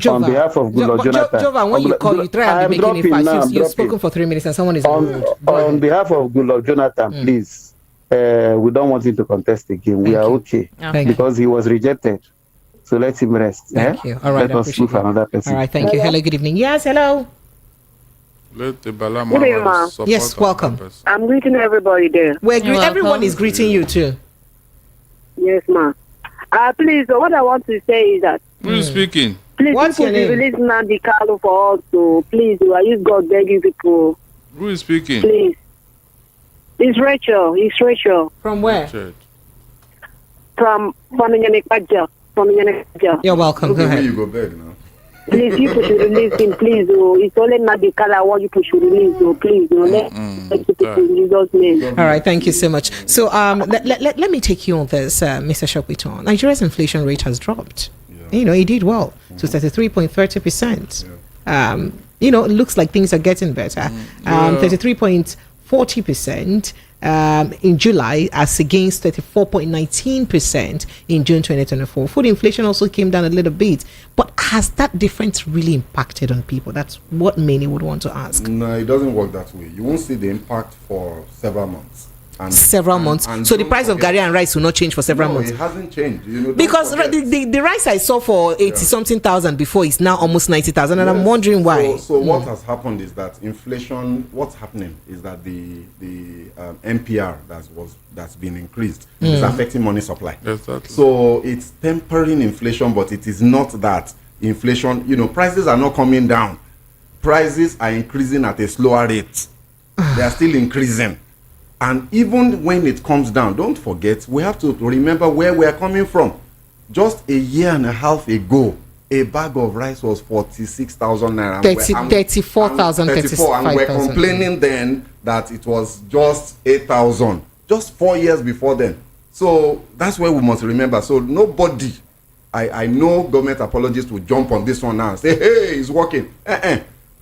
on behalf of good Lord Jonathan, Jovan, when you call, you try and be making it fast. You've spoken for 3 minutes and someone is on behalf of good Lord Jonathan, please. We don't want him to contest again. We are okay because he was rejected. So let him rest. Thank you. All right. Let us move another person. All right. Thank you. Hello. Good evening. Yes. Hello. Yes. Welcome. I'm greeting everybody there. Everyone is greeting you too. Yes, ma'am. Please, what I want to say is that. Who is speaking? Please, what's your name? Release Nandi Carlo for us. So please, I use God begging people. Who is speaking? Please. It's Rachel. It's Rachel. From where? From Inyanekaja. You're welcome. Go ahead. You go beg now. Please, you should release him, please. It's only Nandi Carlo I want you should release. Please, let people in Jesus' name. All right, thank you so much. So let me take you on this, Mr. Shopito. Nigeria's inflation rate has dropped. Yeah. It did well to 33.30%. It looks like things are getting better. 33.40% in July as against 34.19% in June 2024. Food inflation also came down a little bit. But has that difference really impacted on people? That's what many would want to ask. No, it doesn't work that way. You won't see the impact for several months. Several months. So the price of Gari and rice will not change for several months. It hasn't changed. Because the rice I saw for 80-something thousand before is now almost 90,000, and I'm wondering why. So what has happened is that inflation. What's happening is that the NPR that's been increased is affecting money supply. Exactly. So it's tempering inflation, but it is not that inflation. Prices are not coming down. Prices are increasing at a slower rate. They are still increasing. And even when it comes down, don't forget, we have to remember where we are coming from. Just a year and a half ago, a bag of rice was 46,000 naira. 34,000, 34, and we're complaining then that it was just 8,000. Just 4 years before then. So that's where we must remember. So nobody, I know government apologists will jump on this one now and say, hey, it's working.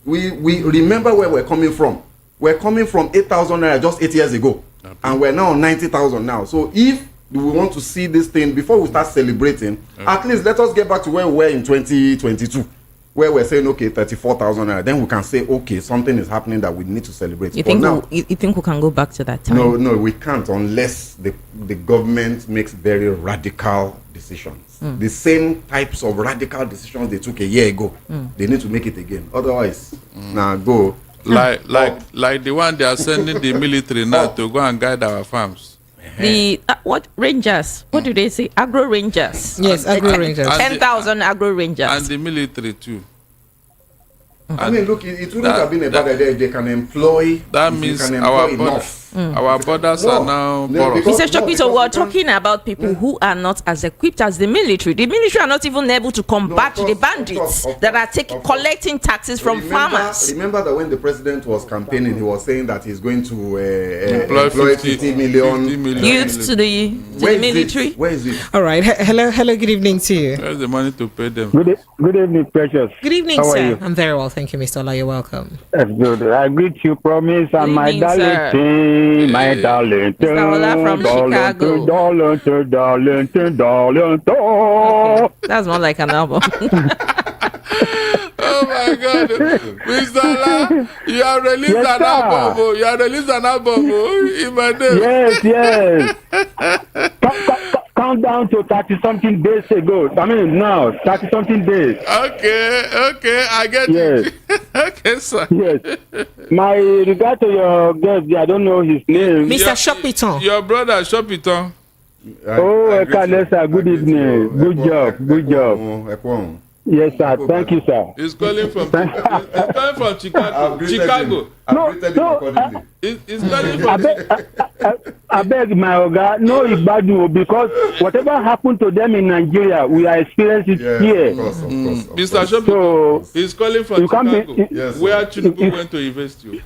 We remember where we're coming from. We're coming from 8,000 naira just 8 years ago. And we're now on 90,000 now. So if we want to see this thing, before we start celebrating, at least let us get back to where we were in 2022. Where we're saying, okay, 34,000 naira. Then we can say, okay, something is happening that we need to celebrate. You think we can go back to that time? No, we can't unless the government makes very radical decisions. The same types of radical decisions they took a year ago. They need to make it again. Otherwise, now go. Like the one they are sending the military now to go and guide our farms. The what Rangers? What do they say? Agro Rangers. Yes, agro Rangers. 10,000 agro Rangers. And the military too. I mean, look, it wouldn't have been a bad idea if they can employ. That means our borders are now porous. Mr. Shopito, we're talking about people who are not as equipped as the military. The military are not even able to combat the bandits that are collecting taxes from farmers. Remember that when the president was campaigning, he was saying that he's going to employ 50 million youths to the military. Where is it? All right. Hello. Good evening to you. Where's the money to pay them? Good evening, Precious. Good evening, How sir. are you? I'm very well, thank you, Mr. Ola. You're welcome. That's good. I greet you, Promise, and my darling team, my darling team. Mr. Ola from Chicago. Darling. That's more like an album. Oh my God, Mr. Ola, you have released an album. You have released an album in my name. Yes. Count down to 30-something days ago. I mean, now 30-something days. Okay, I get it. Okay, sir. Yes. My regard to your guest, I don't know his name. Mr. Shopiton. Your brother Shopiton. Ekalesa, good evening. Good job. Good job. Yes, sir. Thank you, sir. He's calling from Chicago. Chicago. He's calling from. I beg my Oga, no Igbadu, because whatever happened to them in Nigeria, we are experiencing it here. Mr. Shobi, so he's calling from Chicago, where Tinubu went to invest you.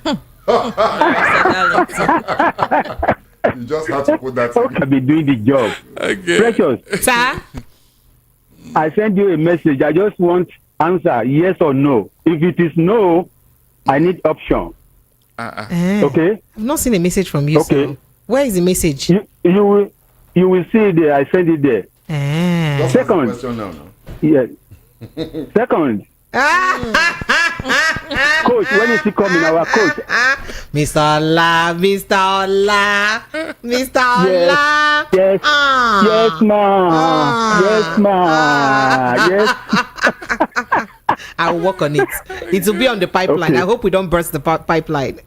You just have to put that in. I'll be doing the job. Okay. Precious. Sir? I send you a message. I just want answer, yes or no. If it is no, I need option. Okay? I've not seen a message from you, okay. Sir. Where is the message? You will see it there. I send it there. Second. Yes. Second. Coach, when is he coming? Our coach. Mr. Ola. Yes, yes, ma. Yes, ma. Yes. I will work on it. It will be on the pipeline. Okay. I hope we don't burst the pipeline.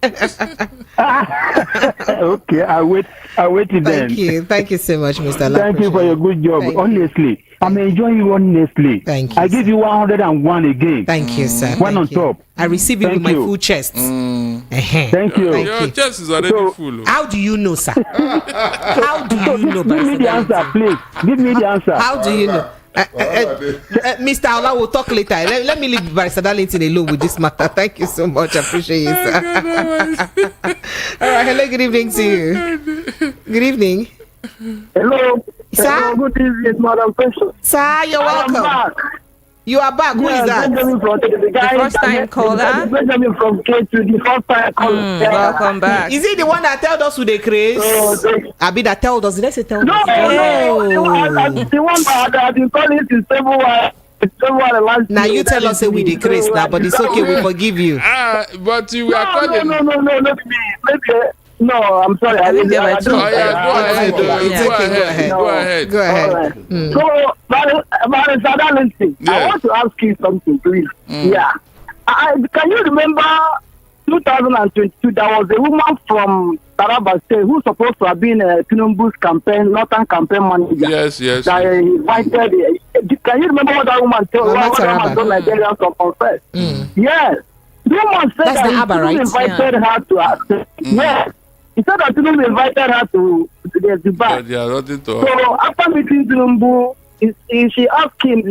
Okay, I wait it then. Thank you so much, Mr. Ola. Thank you for your good job. Thank honestly, I'm enjoying you honestly. Thank you. I give you 101 again. Thank you, sir. One on top. I receive it with my full chest. Thank you. Your chest is already full. How do you know, sir? How do you know? Give me the answer, please. Give me the answer. How do you know? Mr. Ola will talk later. Let me leave Barrister Darlington alone with this matter. Thank you so much. I appreciate you, sir. All right. Hello. Good evening to you. Good evening. Hello. Sir? Hello, good evening, Madam Precious. Sir, you're welcome. I'm back. You are back. Who is that? Benjamin from the guy. First time caller. Benjamin from K2, the first time caller. Welcome back. Is he the one that told us who they craze? Abi that told us. Did I say told No, us? the one that I've been calling since February. Now you tell us we decrease now, but it's okay. We forgive you. But you were calling. No, maybe. No, I'm sorry. I think there were two. Go ahead. Go ahead. Right. So, Barrister Darlington, I want to ask you something, please. Yeah. Can you remember 2022? There was a woman from Taraba State who's supposed to have been Tinubu's northern campaign manager. Yes. That invited. Can you remember what that woman told? What that woman told Nigerians to confess? Yes. The woman said that Tinubu invited her to ask. Yes. He said that Tinubu invited her to the Dubai. So after meeting Tinubu, she asked him,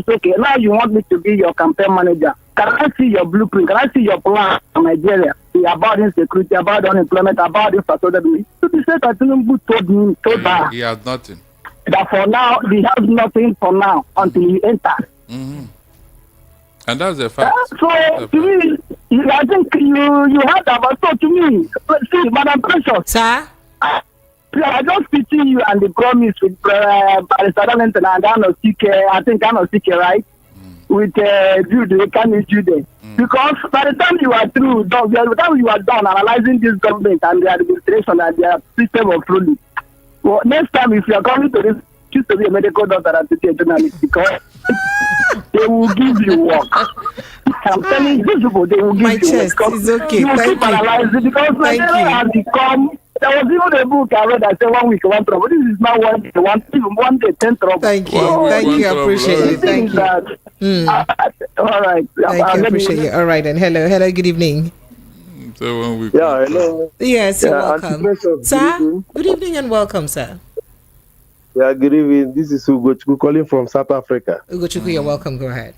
okay, now you want me to be your campaign manager. Can I see your blueprint? Can I see your plan for Nigeria? About insecurity, about unemployment, about infrastructure. So he said that Tinubu told her. He has nothing. That for now, he has nothing for now until he enters. And that's a fact. So to me, I think you had that, but so to me, see, Madam Precious. Sir? I just pity you and the promise with Barrister Darlington and Anosike, right? With Jude, Jude. Because by the time you are through, by the time you are done analyzing this government and the administration and their system of ruling, well, next time if you are coming to this, choose to be a medical doctor and to be a journalist, because they will give you work. I'm telling you, these people, they will give my you chest work. is okay. You will Thank keep you. analyzing because Nigeria has become. There was even a book I read that said 1 week, 1 trouble. This is now one day, one day, 10 trouble. Thank you. Thank you. I appreciate it. Thank you. All right. Thank you. I appreciate you. All right. And hello. Good evening. So 1 week. Yeah, hello. Yes, you're welcome. Sir, Good good evening and welcome, sir. Yeah, good evening. This is Ugochukwu calling from South Africa. Ugochukwu, you're welcome. Go ahead.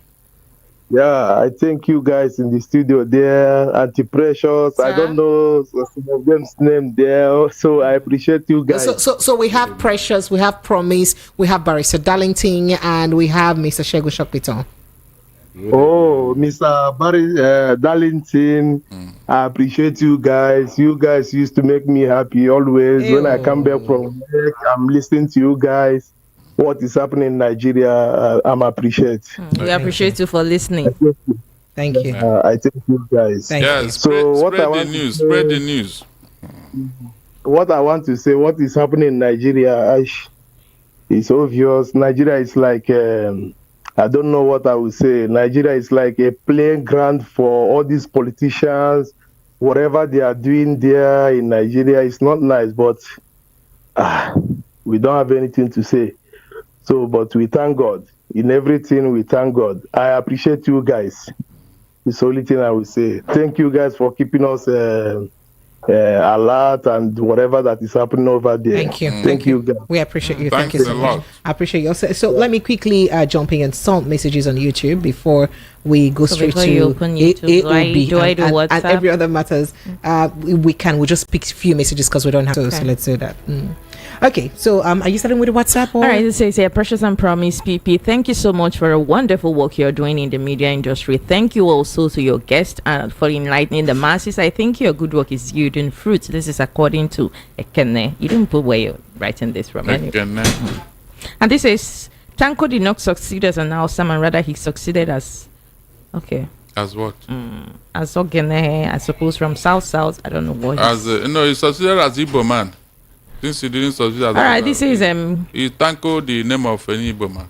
Yeah, I thank you guys in the studio there, Anti-Precious. I don't know some of them's name there, so I appreciate you guys. So we have Precious, we have Promise, we have Barrister Darlington, and we have Mr. Segun Shokpiton. Oh, Mr. Darlington, I appreciate you guys. You guys used to make me happy always. When I come back from work, I'm listening to you guys. What is happening in Nigeria, I'm appreciate. We appreciate you for listening. Thank you. I thank you guys. Spread the news. What I want to say, what is happening in Nigeria, is obvious. Nigeria is like, I don't know what I would say. Nigeria is like a playing ground for all these politicians. Whatever they are doing there in Nigeria is not nice, but We don't have anything to say. So, but we thank God. In everything, we thank God. I appreciate you guys. It's the only thing I will say. Thank you guys for keeping us alert and whatever that is happening over there. Thank you. Thank you guys. We appreciate you. Thank you you so a much. lot. I appreciate you. So let me quickly jump in and some messages on YouTube before we go straight before to you open YouTube, AOB do I do and WhatsApp? every other matters. We'll just pick a few messages because we don't have to. So Okay. let's do that. Okay, so are you starting with the WhatsApp? Or? All right, this says here, Precious and Promise PP. Thank you so much for a wonderful work you're doing in the media industry. Thank you also to your guest and for enlightening the masses. I think your good work is yielding fruit. This is according to Ekene. You didn't put where you're writing this from. Anyway. And this says, Tanko did not succeed as an Alsam, and rather he succeeded as, okay. As what? As Ogene, I suppose from South. I don't know what. As no, he succeeded as Igbo man. Since he didn't succeed as all right, this is he Tanko the name of any Igbo man.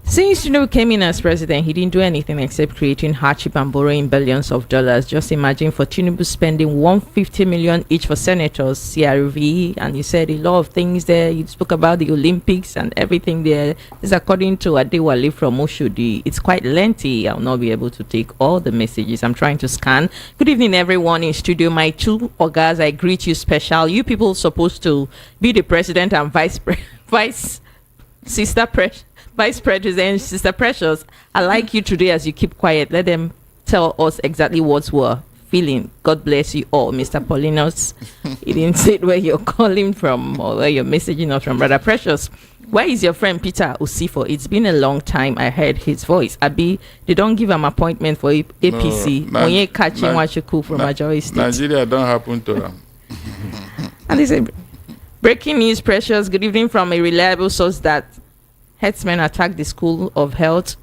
Since Tinubu came in as president, he didn't do anything except creating hardship and borrowing billions of dollars. Just imagine for Tinubu spending $150 million each for senators, CRV, and you said a lot of things there. You spoke about the Olympics and everything there. This is according to Adewale from Oshodi. It's quite lengthy. I'll not be able to take all the messages. I'm trying to scan. Good evening, everyone in studio. My two ogas, I greet you special. You people supposed to be the president and vice President, Sister Precious, I like you today as you keep quiet. Let them tell us exactly what we're feeling. God bless you all. Mr. Paulinus, he didn't say where you're calling from or where you're messaging us from. Brother Precious, where is your friend Peter Usifo? It's been a long time I heard his voice. Abi, they don't give him appointment for APC. No, catching Wachuku from Majority State. Nigeria don't happen to them. And they say, breaking news, Precious. Good evening from a reliable source that herdsmen attacked the School of Health,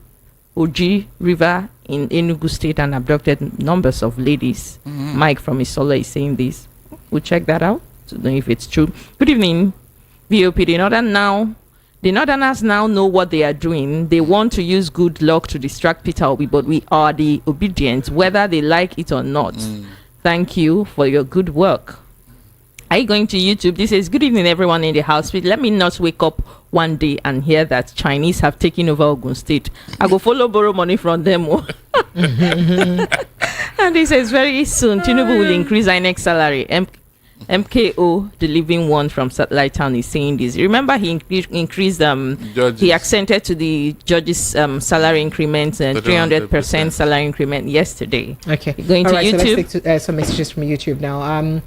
Oji River in Enugu State and abducted numbers of ladies. Mike from Isola is saying this. We'll check that out to know if it's true. Good evening, VOP. The Northerners now know what they are doing. They want to use good luck to distract Peter Obi, but we are the obedient, whether they like it or not. Thank you for your good work. Are you going to YouTube? This is good evening, everyone in the house. Please let me not wake up one day and hear that Chinese have taken over Ogun State. I go follow borrow money from them. And he says very soon Tinubu will increase INEC salary. MKO, the living one from Satellite Town, is saying this. Remember, he increased he accented to the judges' salary increment and 300% salary increment yesterday. Okay, going all to right, YouTube. So let's take some messages from YouTube now.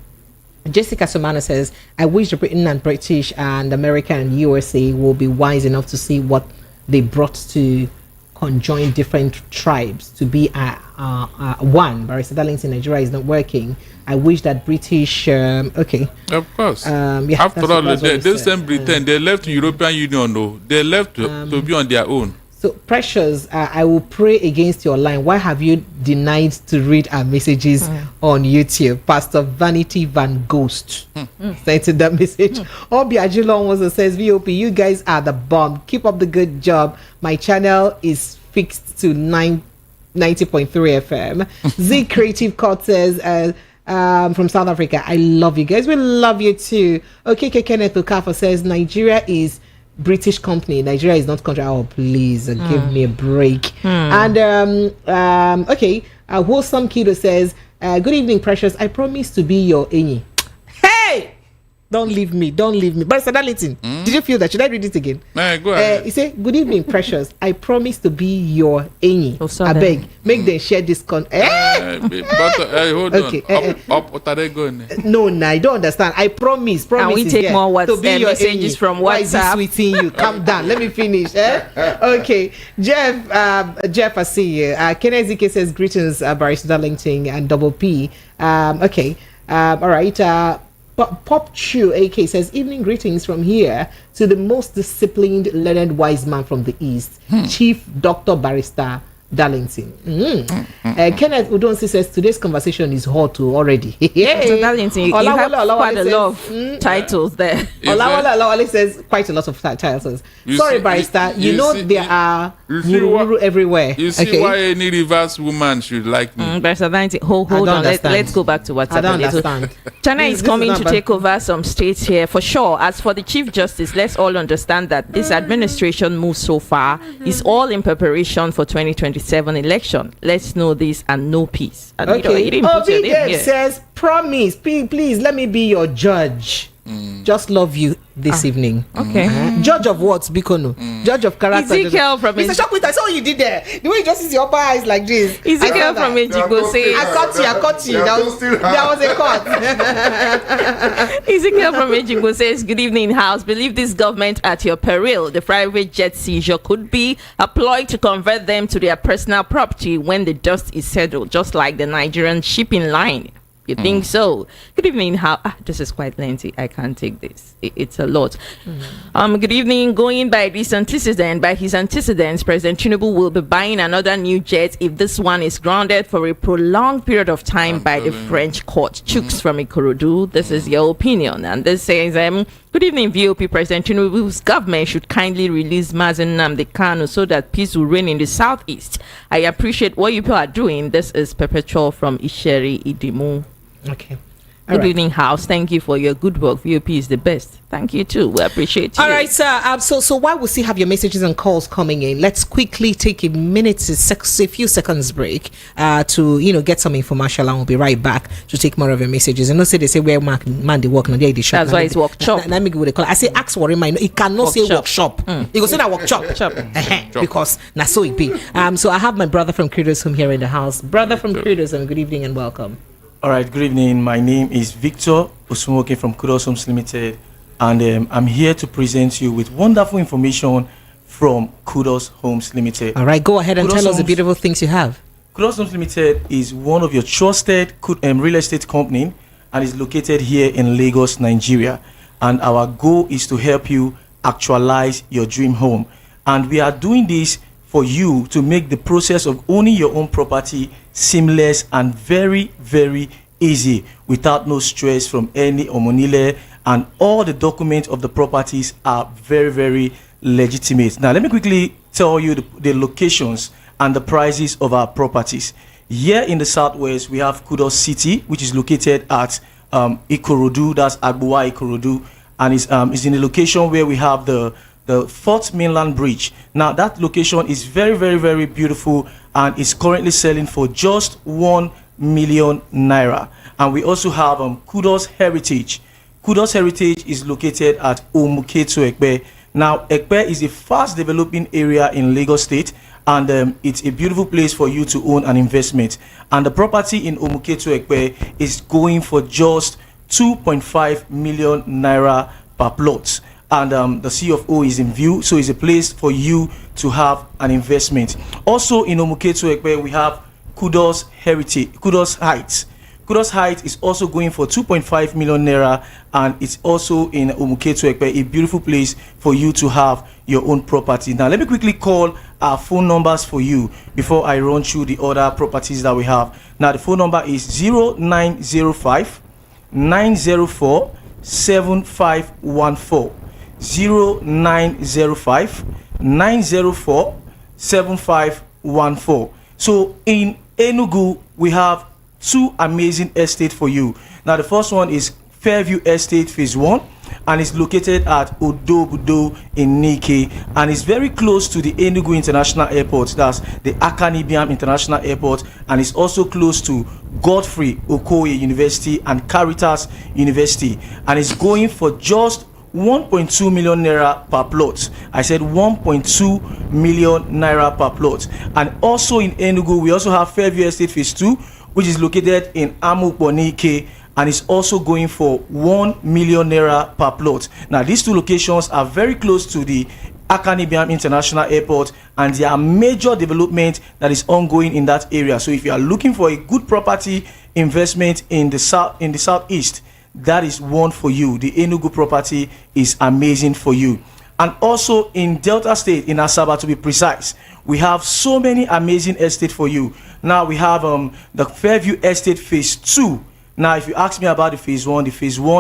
Jessica Somano says, I wish the Britain and British and America and USA will be wise enough to see what they brought to conjoin different tribes to be one. Barrister Darlington, Nigeria is not working. I wish that British, okay. Of course. Yeah, after all, they same Britain, they left the European Union, though. They left to be on their own. So, Precious, I will pray against your line. Why have you denied to read our messages on YouTube? Pastor Vanity Van Ghost sent that message. Obi Ajilon also says, VOP, you guys are the bomb. Keep up the good job. My channel is fixed to 90.3 FM. Z Creative Court says, from South Africa, I love you guys. We love you too. Okay, Kenneth Okafor says, Nigeria is British company. Nigeria is not country. Oh, please give me a break. And okay, Wholesome Kiddo says, good evening, Precious. I promise to be your Enyi. Hey, don't leave me. But Darlington, did you feel that? Should I read it again? Go ahead. He said, good evening, Precious. I promise to be your Enyi. I beg, make them share this hold okay. What are they going? No, I don't understand. I promise. And we take more WhatsApp messages from WhatsApp. Why is this sweeting you? Calm down. Let me finish. Okay. Jeff, I see you. Kenneth ZK says, greetings, Barrister Darlington and Double P. Okay. All right. Pop Chew AK says, evening greetings from here to the most disciplined, learned, wise man from the East, Chief Dr. Barrister Darlington. Kenneth Udonsi says today's conversation is hot already. Mr. Darlington, you have quite a lot of titles there. Olawale says quite a lot of titles. Sorry, barrister. There are wuru everywhere. You see why any reverse woman should like me. Barrister Darlington, hold on. Let's go back to what's happening. I don't understand. China is coming to take over some states here for sure. As for the Chief Justice, let's all understand that this administration move so far is all in preparation for 2027 election. Let's know this and know peace. And Obi says, promise, please let me be your judge. Just love you this evening. Okay. Judge of what, Bikono? Judge of character. Ezekiel from Mr. Shokwit, I saw what you did there. The way you just see your upper eyes like this. Ezekiel from Ejigbo says, I caught you. There was a cut. Ezekiel from Ejigbo says, good evening, House. Believe this government at your peril. The private jet seizure could be a ploy to convert them to their personal property when the dust is settled, just like the Nigerian shipping line. You think so? Good evening. This is quite lengthy. I can't take this. It's a lot. Good evening. Going by his antecedents, President Tinubu will be buying another new jet if this one is grounded for a prolonged period of time by the French court. Chooks from Ikorodu. This is your opinion. And this says, good evening, VOP. President Tinubu's government should kindly release Mazen Nnamdi Kanu so that peace will reign in the southeast. I appreciate what you people are doing. This is Perpetual from Isheri Idimu. Okay. Good evening, House. Thank you for your good work. VOP is the best. Thank you too. We appreciate you. All right, sir. So while we still have your messages and calls coming in, let's quickly take a minute, a few seconds break to get some information, and we'll be right back to take more of your messages. And say they say where man they work, no, they shop. That's why it's workshop. Let me go with the call. I say ask for him. It cannot say workshop. He go say that workshop. Because na so it be. So I have my brother from Credos Home here in the house. Brother from Credos, and good evening and welcome. All right, good evening. My name is Victor Osumoke from Kudos Homes Limited, and I'm here to present you with wonderful information from Kudos Homes Limited. All right, go ahead and tell us the beautiful things you have. Kudos Homes Limited is one of your trusted real estate company and is located here in Lagos, Nigeria. And our goal is to help you actualize your dream home. And we are doing this for you to make the process of owning your own property seamless and very, very easy without no stress from any omonile, and all the documents of the properties are very, very legitimate. Now let me quickly tell you the locations and the prices of our properties. Here in the southwest we have Kudos City, which is located at Ikorodu, that's Agbowa Ikorodu, and is in the location where we have the Fourth Mainland Bridge. Now that location is very, very, very beautiful and is currently selling for just 1 million naira. And we also have Kudos Heritage. Kudos Heritage is located at Imoke to Ekpe. Now Ekpe is a fast developing area in Lagos State, and it's a beautiful place for you to own an investment. And the property in Imoke to Ekpe is going for just 2.5 million naira per plot. And the C of O is in view, so it's a place for you to have an investment. Also in Imoke to Ekpe, we have Kudos Heritage, Kudos Heights. Kudos Heights is also going for 2.5 million naira, and it's also in Imoke to Ekpe, a beautiful place for you to have your own property. Now let me quickly call our phone numbers for you before I run through the other properties that we have. Now the phone number is 0905 904 7514. 0905 904 7514. So in Enugu we have two amazing estates for you. Now the first one is Fairview Estate Phase 1, and it's located at Odobudo in Nike, and it's very close to the Enugu International Airport, that's the Akanibiam International Airport, and it's also close to Godfrey Okoye University and Caritas University, and it's going for just 1.2 million naira per plot. I said 1.2 million naira per plot. And also in Enugu we also have Fairview Estate Phase 2, which is located in Amukbonike, and is also going for 1 million naira per plot. Now these two locations are very close to the Akanibiam International Airport, and there are major development that is ongoing in that area. So if you are looking for a good property investment in the southeast, that is one for you. The Enugu property is amazing for you. And also in Delta State, in Asaba to be precise, we have so many amazing estates for you. Now we have the Fairview Estate Phase 2. Now, if you ask me about the Phase 1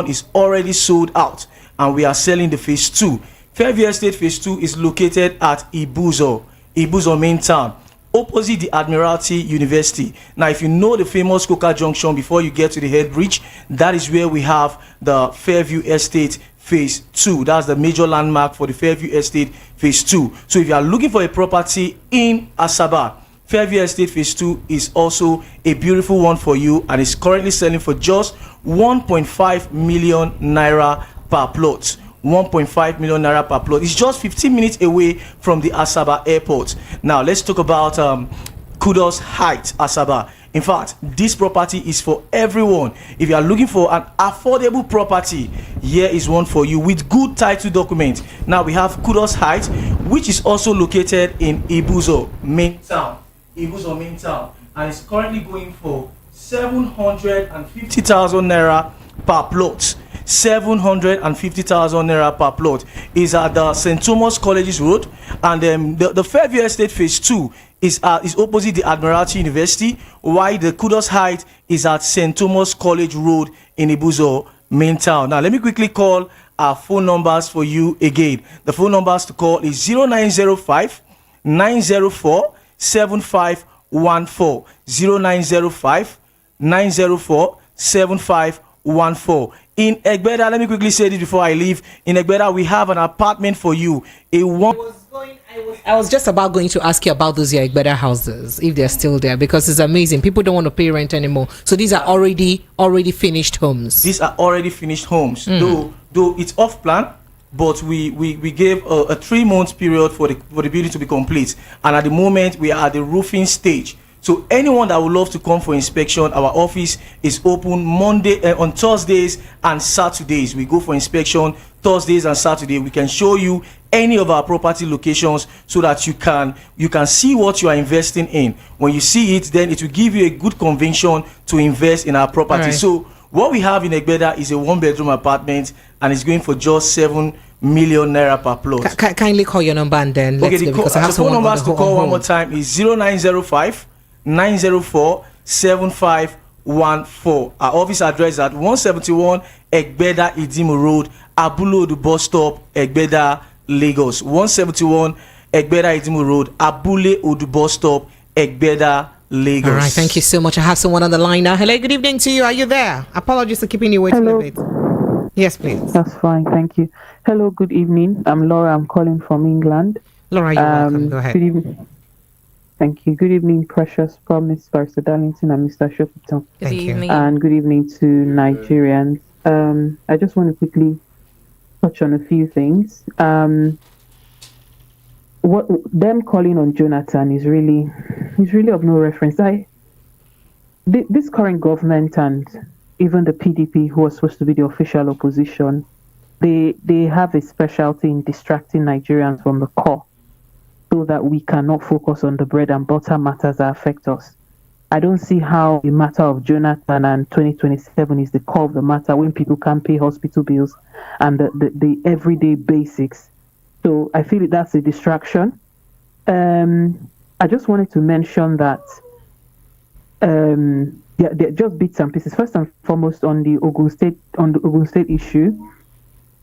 is already sold out, and we are selling the Phase 2. Fairview Estate Phase 2 is located at Ibuzo main town, opposite the Admiralty University. Now, if you know the famous Coca Junction before you get to the head bridge, that is where we have the Fairview Estate Phase 2. That's the major landmark for the Fairview Estate Phase 2. So if you are looking for a property in Asaba, Fairview Estate Phase 2 is also a beautiful one for you, and is currently selling for just 1.5 million naira per plot. 1.5 million naira per plot. It's just 15 minutes away from the Asaba airport. Now let's talk about Kudos Heights, Asaba. In fact, this property is for everyone. If you are looking for an affordable property, here is one for you with good title document. Now we have Kudos Heights, which is also located in Ibuzo main town. And it's currently going for 750,000 naira per plot. 750,000 naira per plot is at the St. Thomas Colleges Road, and the Fairview Estate Phase 2 is opposite the Admiralty University, while the Kudos Heights is at St. Thomas College Road in Ibuzo main town. Now let me quickly call our phone numbers for you again. The phone numbers to call is 0905 904 7514, 0905 904 7514. In Egbeda, let me quickly say this before I leave. In Egbeda, we have an apartment for you. I was just about going to ask you about those Egbeda houses, if they're still there, because it's amazing. People don't want to pay rent anymore. So these are already finished homes. These are already finished homes. Though it's off plan, but we gave a 3-month period for the building to be complete. And at the moment, we are at the roofing stage. So anyone that would love to come for inspection, our office is open on Thursdays and Saturdays. We go for inspection Thursdays and Saturdays. We can show you any of our property locations so that you can see what you are investing in. When you see it, then it will give you a good conviction to invest in our property. Right. So what we have in Egbeda is a 1-bedroom apartment, and it's going for just 7 million naira per plot. Kindly call your number and then let's go, because I have phone numbers to call one more time is 0905 904 7514. Our office address is at 171 Egbeda Idimu Road, Abulodu bus stop, Egbeda, Lagos. 171 Egbeda Idimu Road, Abule Odu bus stop, Egbeda, Lagos. All right, thank you so much. I have someone on the line now. Hello, good evening to you. Are you there? Apologies for keeping you waiting a bit. Yes, please. That's fine, thank you. Hello, good evening. I'm Laura. I'm calling from England. Laura, you're welcome. Go ahead. Good evening. Thank you. Good evening, Precious Promise, Barrister Darlington, and Mr. Shopito. Good evening. And good evening to Nigerians. I just want to quickly touch on a few things. What them calling on Jonathan is really of no reference. This current government and even the PDP, who was supposed to be the official opposition, they have a specialty in distracting Nigerians from the core, so that we cannot focus on the bread and butter matters that affect us. I don't see how the matter of Jonathan and 2027 is the core of the matter when people can't pay hospital bills and the everyday basics. So I feel that's a distraction. I just wanted to mention that they're just bits and pieces. First and foremost, on the Ogun State issue,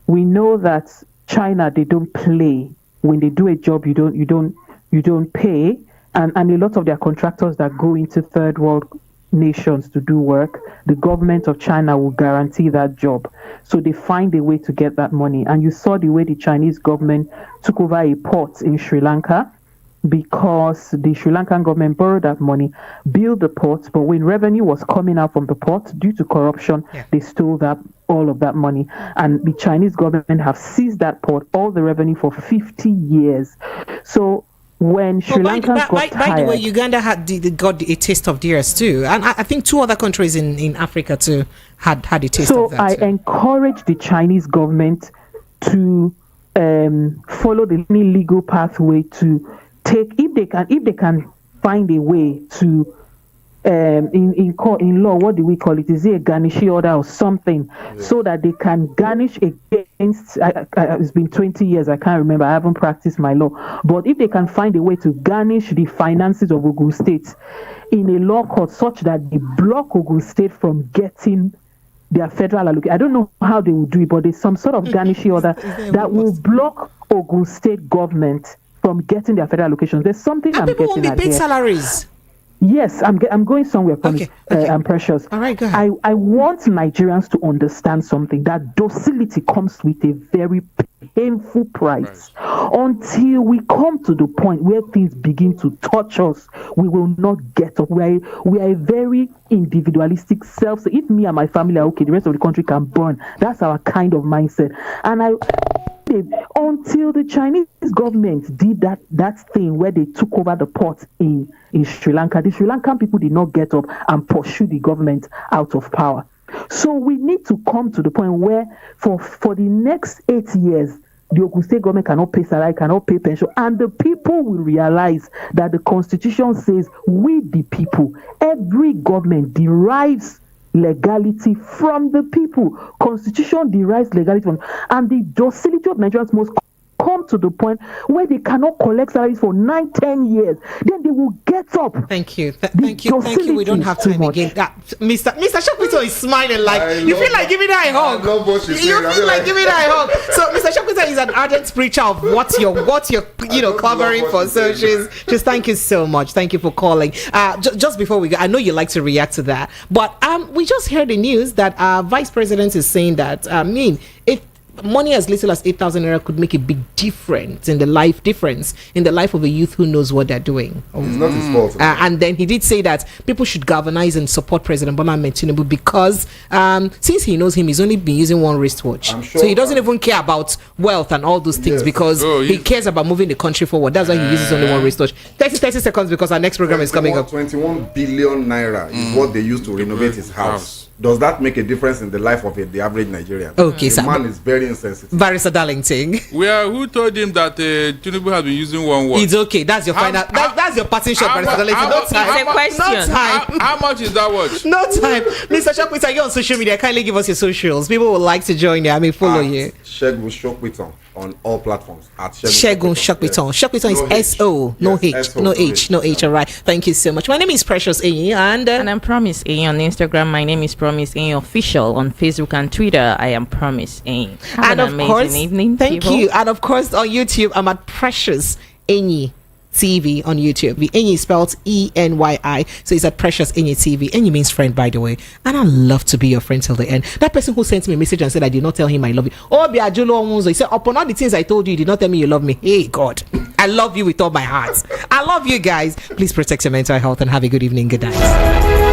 we know that China, they don't play. When they do a job, you don't pay, and a lot of their contractors that go into third world nations to do work, the government of China will guarantee that job. So they find a way to get that money. And you saw the way the Chinese government took over a port in Sri Lanka, because the Sri Lankan government borrowed that money, built the port, but when revenue was coming out from the port due to corruption, they stole all of that money. And the Chinese government have seized that port, all the revenue, for 50 years. So when Sri Lanka got tired, by the way, Uganda got a taste of theirs too, and I think 2 other countries in Africa too had a taste of that. So I encourage the Chinese government to follow the legal pathway to take, if they can find a way to in law, what do we call it? Is it a garnishee order or something, so that they can garnish against it's been 20 years, I can't remember, I haven't practiced my law. But if they can find a way to garnish the finances of Ogun State in a law court such that they block Ogun State from getting their federal allocation, I don't know how they will do it, but there's some sort of garnishing order that will block Ogun State government from getting their federal allocations. There's something I'm getting at here. People won't be paid salaries. Yes, I'm going somewhere. Okay. I'm Precious. All right, go ahead. I want Nigerians to understand something, that docility comes with a very painful price. Until we come to the point where things begin to touch us, we will not get up. We are a very individualistic self. So if me and my family are okay, the rest of the country can burn. That's our kind of mindset. And until the Chinese government did that thing where they took over the port in Sri Lanka, the Sri Lankan people did not get up and pursue the government out of power. So we need to come to the point where for the next 8 years, the Ogun State government cannot pay salary, cannot pay pension, and the people will realize that the Constitution says we the people, every government derives legality from the people. Constitution derives legality from, and the docility of Nigerians must come to the point where they cannot collect salaries for 9-10 years. Then they will get up. Thank you. Thank you. We don't have time again. Mr. Shopito is smiling like you feel like giving her a hug. You feel like giving her a hug. So Mr. Shopito is an ardent preacher of what you're covering for. So she's thank you so much. Thank you for calling. Just before we go, I know you like to react to that, but we just heard the news that our vice president is saying that if money as little as 8,000 naira could make a big difference in the life of a youth who knows what they're doing. It's not his fault. And then he did say that people should galvanize and support President Bola Ahmed Tinubu because since he knows him, he's only been using one wristwatch. So he doesn't even care about wealth and all those things because he cares about moving the country forward. That's why he uses only one wristwatch. 30 seconds because our next program is coming up. 21 billion naira is what they used to renovate his house. Does that make a difference in the life of the average Nigerian? Okay, the man is very insensitive. Barrister Darlington. Who told him that Tinubu has been using one word? It's okay. That's your final. That's your parting shot, Barrister Darlington. No time. No time. How much is that watch? No time. Mr. Shokwita, you're on social media. Kindly give us your socials. People would like to join you. Follow you. Shegun Shokwita on all platforms. At Shegun Shokwita. Shokwita is S-O. No H. No H. All right. Thank you so much. My name is Precious Enyi and I'm Promise Enyi on Instagram. My name is Promise Enyi Official on Facebook and Twitter. I am Promise Enyi. Have an amazing evening. Thank you. And of course on YouTube, I'm at Precious Enyi TV on YouTube. The Enyi is spelled E-N-Y-I, so it's at Precious Enyi TV. Enyi means friend, by the way, and I love to be your friend till the end. That person who sent me a message and said I did not tell him I love you. He said upon all the things I told you did not tell me you love me. Hey God, I love you with all my heart. I love you guys. Please protect your mental health and have a good evening. Good night.